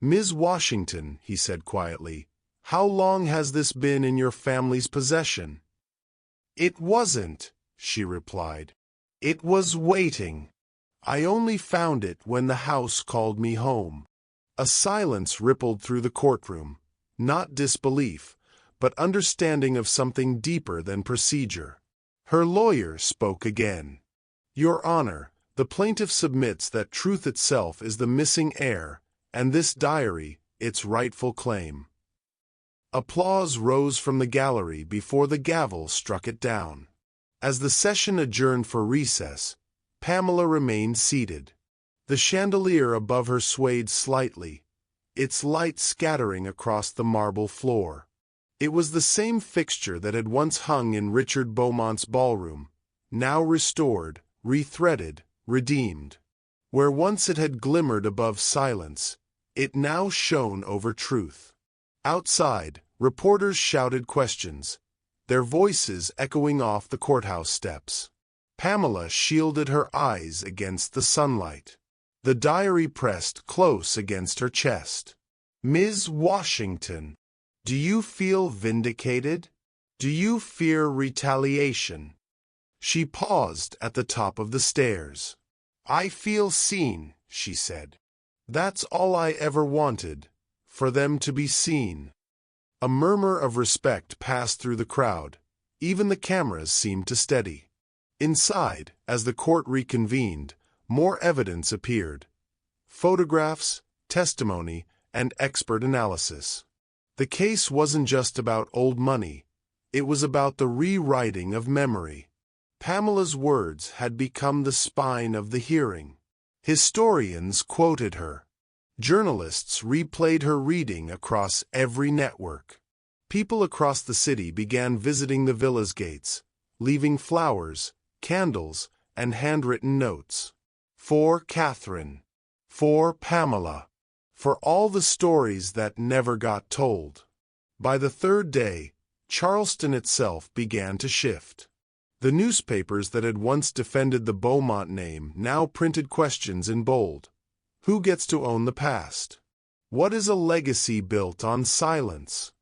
Speaker 1: "Ms. Washington," he said quietly, "how long has this been in your family's possession?" "It wasn't," she replied. "It was waiting. I only found it when the house called me home." A silence rippled through the courtroom, not disbelief, but understanding of something deeper than procedure. Her lawyer spoke again. "Your Honor, the plaintiff submits that truth itself is the missing heir, and this diary, its rightful claim." Applause rose from the gallery before the gavel struck it down. As the session adjourned for recess, Pamela remained seated. The chandelier above her swayed slightly, its light scattering across the marble floor. It was the same fixture that had once hung in Richard Beaumont's ballroom, now restored, rethreaded, redeemed. Where once it had glimmered above silence, it now shone over truth. Outside, reporters shouted questions, their voices echoing off the courthouse steps. Pamela shielded her eyes against the sunlight. The diary pressed close against her chest. "Ms. Washington, do you feel vindicated? Do you fear retaliation?" She paused at the top of the stairs. "I feel seen," she said. "That's all I ever wanted, for them to be seen." A murmur of respect passed through the crowd. Even the cameras seemed to steady. Inside, as the court reconvened, more evidence appeared. Photographs, testimony, and expert analysis. The case wasn't just about old money. It was about the rewriting of memory. Pamela's words had become the spine of the hearing. Historians quoted her. Journalists replayed her reading across every network. People across the city began visiting the villa's gates, leaving flowers, candles, and handwritten notes. For Catherine. For Pamela. For all the stories that never got told. By the third day, Charleston itself began to shift. The newspapers that had once defended the Beaumont name now printed questions in bold. Who gets to own the past? What is a legacy built on silence?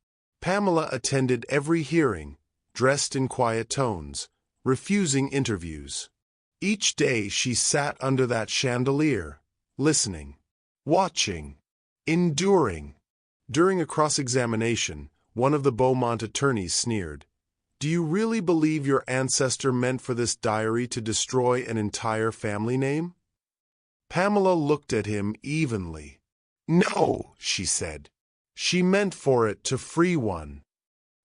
Speaker 1: Pamela attended every hearing, dressed in quiet tones, refusing interviews. Each day she sat under that chandelier, listening, watching, enduring. During a cross-examination, one of the Beaumont attorneys sneered, "Do you really believe your ancestor meant for this diary to destroy an entire family name?" Pamela looked at him evenly. "No," she said. "She meant for it to free one."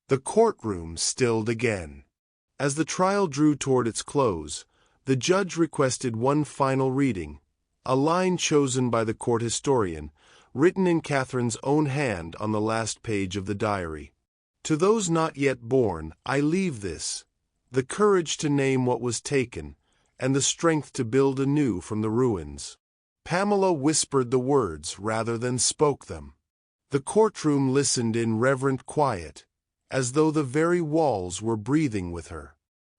Speaker 1: The courtroom stilled again. As the trial drew toward its close, the judge requested one final reading, a line chosen by the court historian, written in Catherine's own hand on the last page of the diary. "To those not yet born, I leave this, the courage to name what was taken, and the strength to build anew from the ruins." Pamela whispered the words rather than spoke them. The courtroom listened in reverent quiet, as though the very walls were breathing with her.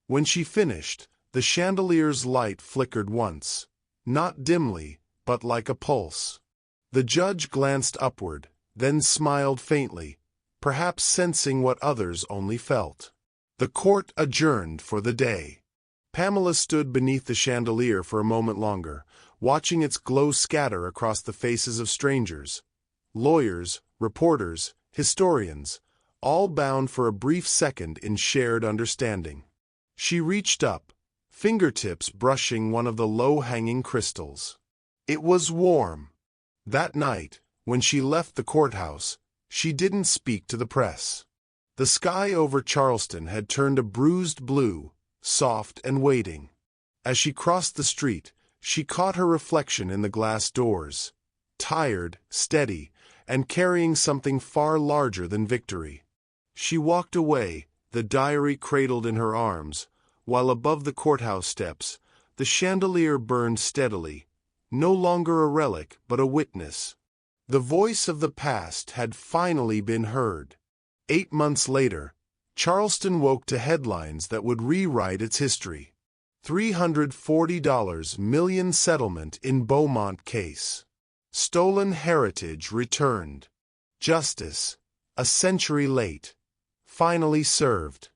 Speaker 1: When she finished, the chandelier's light flickered once, not dimly, but like a pulse. The judge glanced upward, then smiled faintly, perhaps sensing what others only felt. The court adjourned for the day. Pamela stood beneath the chandelier for a moment longer, watching its glow scatter across the faces of strangers. Lawyers, reporters, historians, all bound for a brief second in shared understanding. She reached up, fingertips brushing one of the low-hanging crystals. It was warm. That night, when she left the courthouse, she didn't speak to the press. The sky over Charleston had turned a bruised blue, soft and waiting. As she crossed the street, she caught her reflection in the glass doors, tired, steady, and carrying something far larger than victory. She walked away, the diary cradled in her arms, while above the courthouse steps, the chandelier burned steadily, no longer a relic but a witness. The voice of the past had finally been heard. 8 months later, Charleston woke to headlines that would rewrite its history. $340 million settlement in Beaumont case. Stolen heritage returned. Justice, a century late, finally served.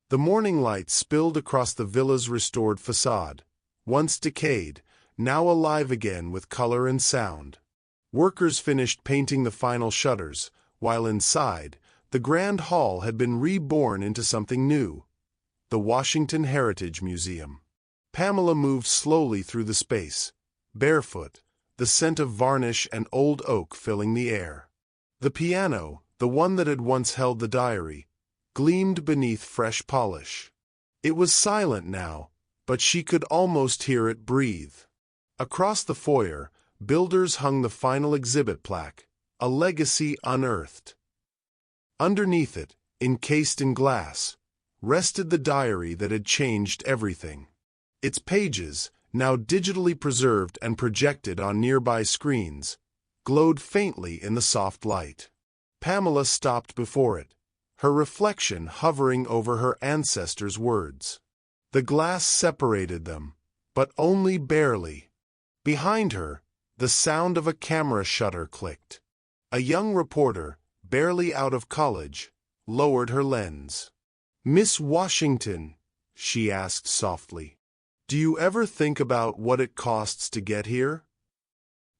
Speaker 1: The morning light spilled across the villa's restored facade, once decayed, now alive again with color and sound. Workers finished painting the final shutters, while inside, the grand hall had been reborn into something new, the Washington Heritage Museum. Pamela moved slowly through the space, barefoot, the scent of varnish and old oak filling the air. The piano, the one that had once held the diary, gleamed beneath fresh polish. It was silent now, but she could almost hear it breathe. Across the foyer, builders hung the final exhibit plaque, a legacy unearthed. Underneath it, encased in glass, rested the diary that had changed everything. Its pages, now digitally preserved and projected on nearby screens, glowed faintly in the soft light. Pamela stopped before it, her reflection hovering over her ancestors' words. The glass separated them, but only barely. Behind her, the sound of a camera shutter clicked. A young reporter, barely out of college, lowered her lens. "Miss Washington," she asked softly, "do you ever think about what it costs to get here?"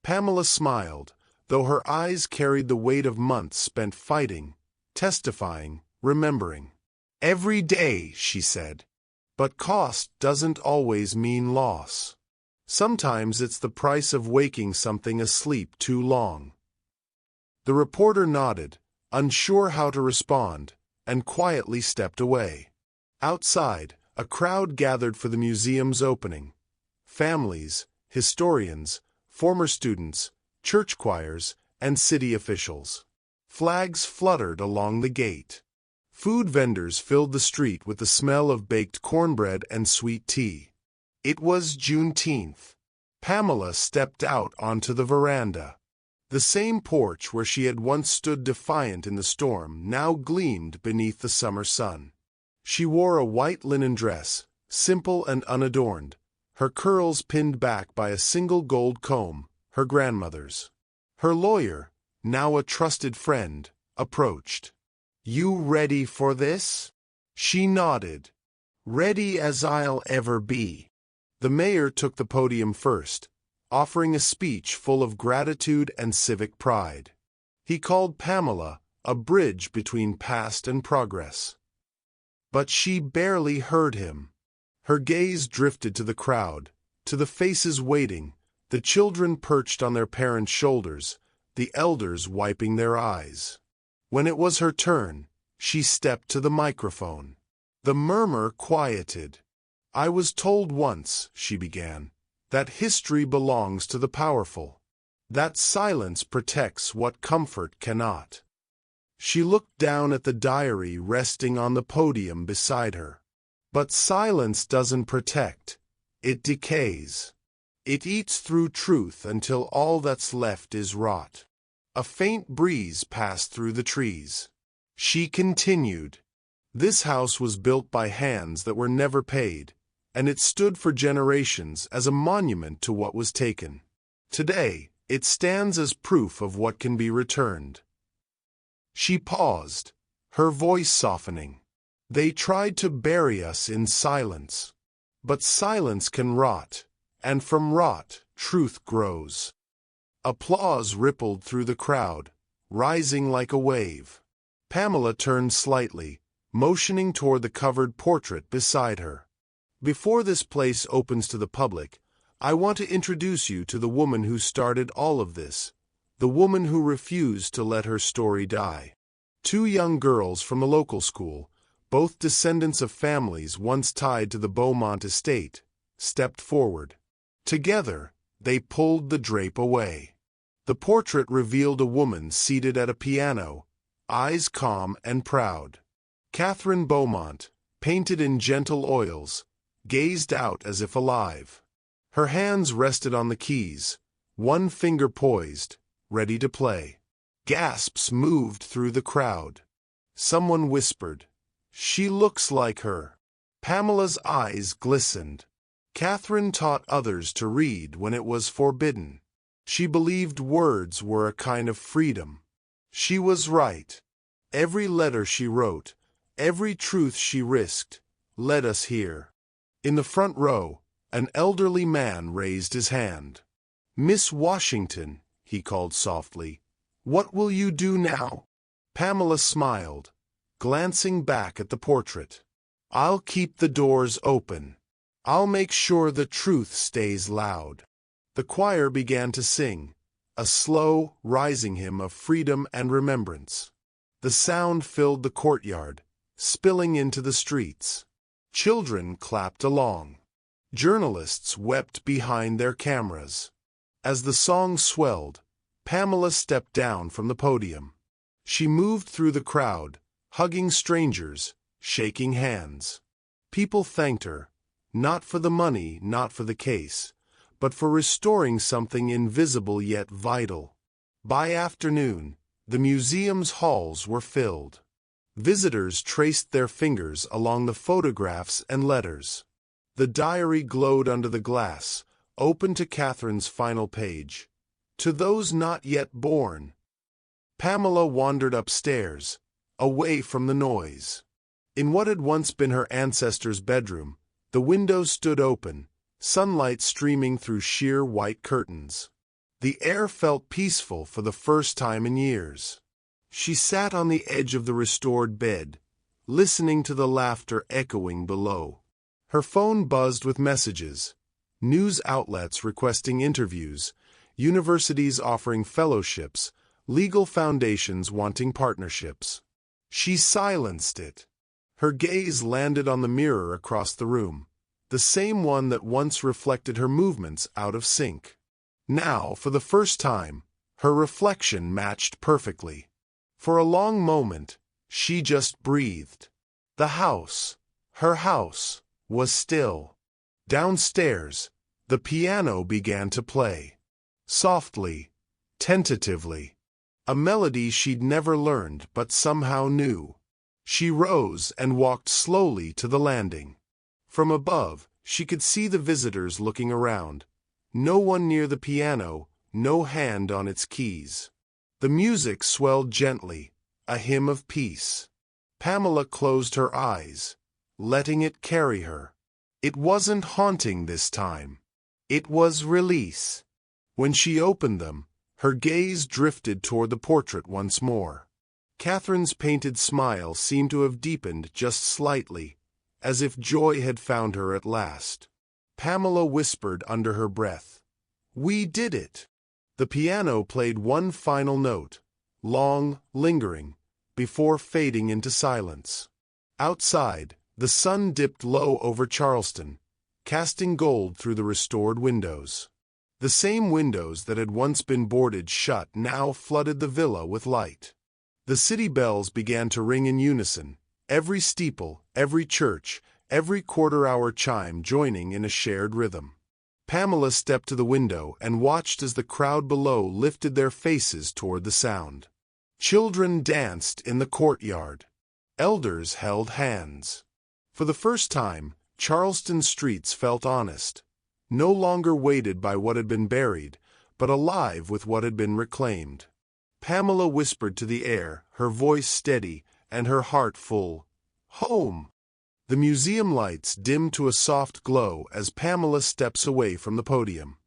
Speaker 1: Pamela smiled, though her eyes carried the weight of months spent fighting, testifying, remembering. Every day, she said. But cost doesn't always mean loss. Sometimes it's the price of waking something asleep too long. The reporter nodded, unsure how to respond, and quietly stepped away. Outside, a crowd gathered for the museum's opening. Families, historians, former students, church choirs, and city officials. Flags fluttered along the gate. Food vendors filled the street with the smell of baked cornbread and sweet tea. It was Juneteenth. Pamela stepped out onto the veranda. The same porch where she had once stood defiant in the storm now gleamed beneath the summer sun. She wore a white linen dress, simple and unadorned, her curls pinned back by a single gold comb, her grandmother's. Her lawyer, now a trusted friend, approached. "You ready for this?" She nodded. "Ready as I'll ever be." The mayor took the podium first, offering a speech full of gratitude and civic pride. He called Pamela a bridge between past and progress. But she barely heard him. Her gaze drifted to the crowd, to the faces waiting, the children perched on their parents' shoulders, the elders wiping their eyes. When it was her turn, she stepped to the microphone. The murmur quieted. "I was told once," she began, "that history belongs to the powerful. That silence protects what comfort cannot." She looked down at the diary resting on the podium beside her. But silence doesn't protect. It decays. It eats through truth until all that's left is rot. A faint breeze passed through the trees. She continued. "This house was built by hands that were never paid, and it stood for generations as a monument to what was taken. Today, it stands as proof of what can be returned." She paused, her voice softening. "They tried to bury us in silence. But silence can rot, and from rot, truth grows." Applause rippled through the crowd, rising like a wave. Pamela turned slightly, motioning toward the covered portrait beside her. "Before this place opens to the public, I want to introduce you to the woman who started all of this, the woman who refused to let her story die." Two young girls from the local school, both descendants of families once tied to the Beaumont estate, stepped forward. Together, they pulled the drape away. The portrait revealed a woman seated at a piano, eyes calm and proud. Catherine Beaumont, painted in gentle oils, gazed out as if alive. Her hands rested on the keys, one finger poised, ready to play. Gasps moved through the crowd. Someone whispered, "She looks like her." Pamela's eyes glistened. Catherine taught others to read when it was forbidden. She believed words were a kind of freedom. She was right. Every letter she wrote, every truth she risked, led us here. In the front row, an elderly man raised his hand. "Miss Washington," he called softly, "what will you do now?" Pamela smiled, glancing back at the portrait. "I'll keep the doors open. I'll make sure the truth stays loud." The choir began to sing, a slow, rising hymn of freedom and remembrance. The sound filled the courtyard, spilling into the streets. Children clapped along. Journalists wept behind their cameras. As the song swelled, Pamela stepped down from the podium. She moved through the crowd, hugging strangers, shaking hands. People thanked her, not for the money, not for the case, but for restoring something invisible yet vital. By afternoon, the museum's halls were filled. Visitors traced their fingers along the photographs and letters. The diary glowed under the glass, open to Catherine's final page. To those not yet born. Pamela wandered upstairs, away from the noise. In what had once been her ancestor's bedroom, the window stood open, sunlight streaming through sheer white curtains. The air felt peaceful for the first time in years. She sat on the edge of the restored bed, listening to the laughter echoing below. Her phone buzzed with messages. News outlets requesting interviews, universities offering fellowships, legal foundations wanting partnerships. She silenced it. Her gaze landed on the mirror across the room, the same one that once reflected her movements out of sync. Now, for the first time, her reflection matched perfectly. For a long moment, she just breathed. The house, her house, was still. Downstairs, the piano began to play. Softly, tentatively. A melody she'd never learned but somehow knew. She rose and walked slowly to the landing. From above, she could see the visitors looking around. No one near the piano, no hand on its keys. The music swelled gently, a hymn of peace. Pamela closed her eyes, letting it carry her. It wasn't haunting this time. It was release. When she opened them, her gaze drifted toward the portrait once more. Catherine's painted smile seemed to have deepened just slightly, as if joy had found her at last. Pamela whispered under her breath, "We did it!" The piano played one final note, long, lingering, before fading into silence. Outside, the sun dipped low over Charleston, casting gold through the restored windows. The same windows that had once been boarded shut now flooded the villa with light. The city bells began to ring in unison, every steeple, every church, every quarter-hour chime joining in a shared rhythm. Pamela stepped to the window and watched as the crowd below lifted their faces toward the sound. Children danced in the courtyard. Elders held hands. For the first time, Charleston streets felt honest, no longer weighted by what had been buried, but alive with what had been reclaimed. Pamela whispered to the air, her voice steady and her heart full. "Home!" The museum lights dimmed to a soft glow as Pamela steps away from the podium.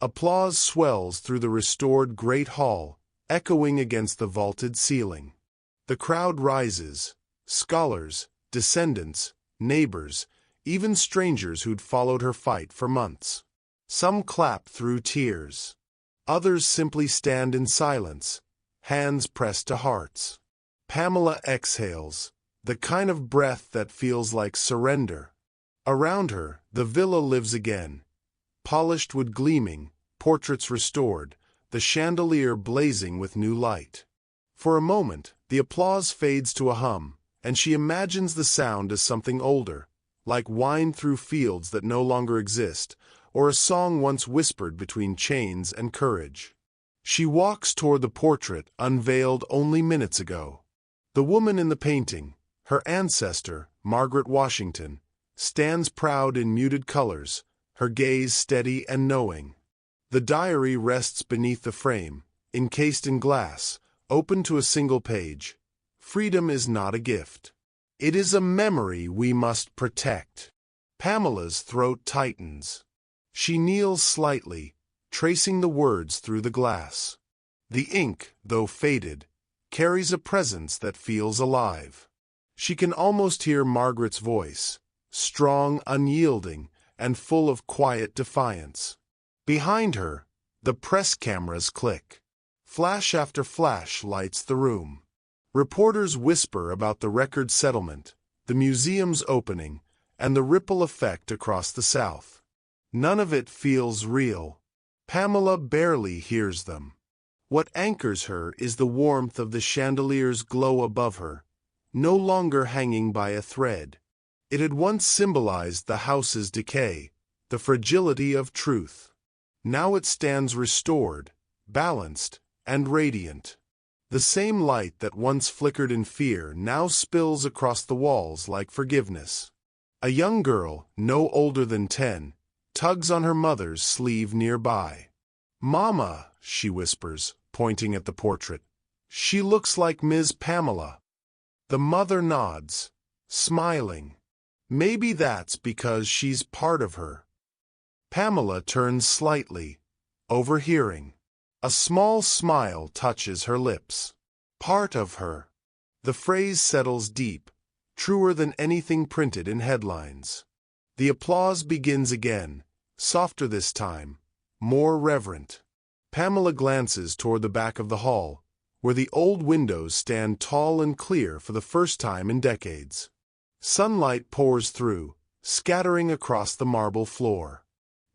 Speaker 1: Applause swells through the restored Great Hall, echoing against the vaulted ceiling. The crowd rises. Scholars, descendants, neighbors, even strangers who'd followed her fight for months. Some clap through tears. Others simply stand in silence, hands pressed to hearts. Pamela exhales, the kind of breath that feels like surrender. Around her, the villa lives again. Polished wood gleaming, portraits restored, the chandelier blazing with new light. For a moment, the applause fades to a hum, and she imagines the sound as something older, like wine through fields that no longer exist, or a song once whispered between chains and courage. She walks toward the portrait unveiled only minutes ago. The woman in the painting, her ancestor, Margaret Washington, stands proud in muted colors, her gaze steady and knowing. The diary rests beneath the frame, encased in glass, open to a single page. Freedom is not a gift. It is a memory we must protect. Pamela's throat tightens. She kneels slightly, tracing the words through the glass. The ink, though faded, carries a presence that feels alive. She can almost hear Margaret's voice, strong, unyielding, and full of quiet defiance. Behind her, the press cameras click. Flash after flash lights the room. Reporters whisper about the record settlement, the museum's opening, and the ripple effect across the South. None of it feels real. Pamela barely hears them. What anchors her is the warmth of the chandelier's glow above her, no longer hanging by a thread. It had once symbolized the house's decay, the fragility of truth. Now it stands restored, balanced, and radiant. The same light that once flickered in fear now spills across the walls like forgiveness. A young girl, no older than 10, tugs on her mother's sleeve nearby. "Mama," she whispers, pointing at the portrait. "She looks like Ms. Pamela." The mother nods, smiling. Maybe that's because she's part of her. Pamela turns slightly, overhearing. A small smile touches her lips. Part of her. The phrase settles deep, truer than anything printed in headlines. The applause begins again, softer this time, more reverent. Pamela glances toward the back of the hall, where the old windows stand tall and clear for the first time in decades. Sunlight pours through, scattering across the marble floor.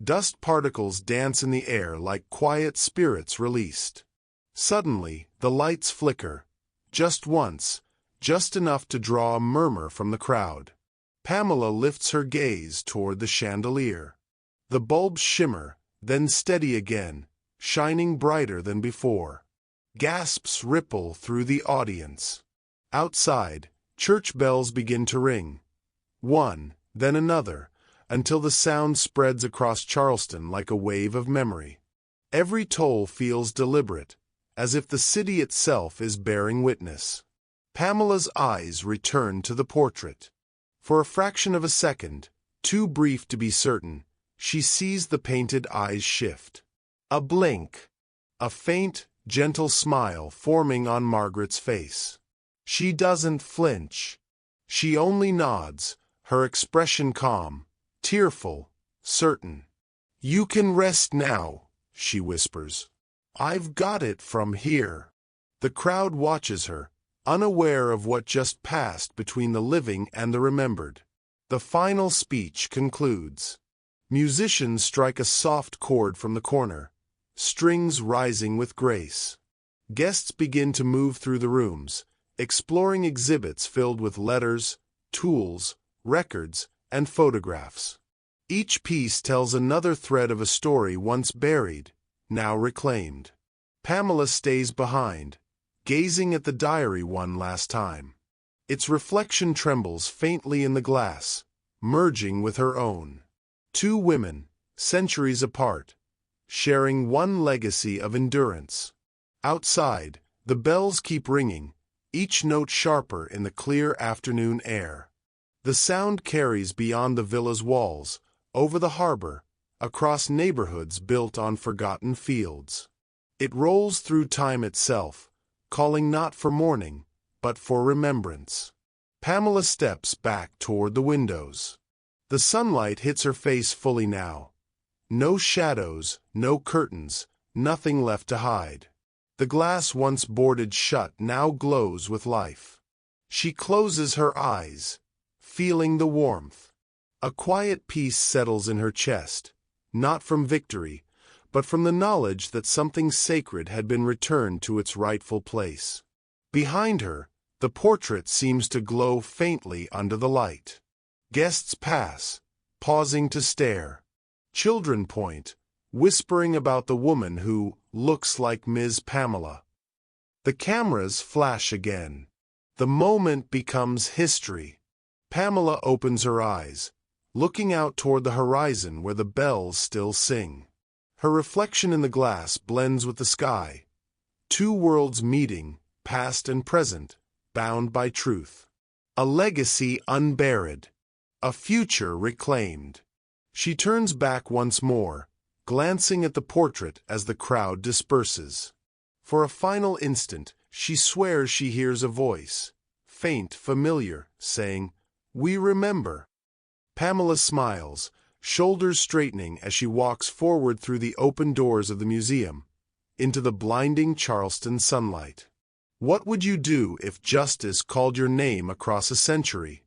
Speaker 1: Dust particles dance in the air like quiet spirits released. Suddenly, the lights flicker, just once, just enough to draw a murmur from the crowd. Pamela lifts her gaze toward the chandelier. The bulbs shimmer, then steady again, shining brighter than before. Gasps ripple through the audience. Outside, church bells begin to ring. One, then another, until the sound spreads across Charleston like a wave of memory. Every toll feels deliberate, as if the city itself is bearing witness. Pamela's eyes return to the portrait. For a fraction of a second, too brief to be certain, she sees the painted eyes shift. A blink. A faint, gentle smile forming on Margaret's face. She doesn't flinch. She only nods, her expression calm, tearful, certain. "You can rest now," she whispers. "I've got it from here." The crowd watches her, unaware of what just passed between the living and the remembered. The final speech concludes. Musicians strike a soft chord from the corner, strings rising with grace. Guests begin to move through the rooms, exploring exhibits filled with letters, tools, records, and photographs. Each piece tells another thread of a story once buried, now reclaimed. Pamela stays behind, gazing at the diary one last time. Its reflection trembles faintly in the glass, merging with her own. Two women, centuries apart, sharing one legacy of endurance. Outside, the bells keep ringing, each note sharper in the clear afternoon air. The sound carries beyond the villa's walls, over the harbor, across neighborhoods built on forgotten fields. It rolls through time itself, calling not for mourning, but for remembrance. Pamela steps back toward the windows. The sunlight hits her face fully now. No shadows, no curtains, nothing left to hide. The glass once boarded shut now glows with life. She closes her eyes, feeling the warmth. A quiet peace settles in her chest, not from victory, but from the knowledge that something sacred had been returned to its rightful place. Behind her, the portrait seems to glow faintly under the light. Guests pass, pausing to stare. Children point, whispering about the woman who looks like Ms. Pamela. The cameras flash again. The moment becomes history. Pamela opens her eyes, looking out toward the horizon where the bells still sing. Her reflection in the glass blends with the sky. Two worlds meeting, past and present, bound by truth. A legacy unburied. A future reclaimed. She turns back once more, glancing at the portrait as the crowd disperses. For a final instant, she swears she hears a voice, faint, familiar, saying, "We remember." Pamela smiles, shoulders straightening as she walks forward through the open doors of the museum, into the blinding Charleston sunlight. What would you do if justice called your name across a century?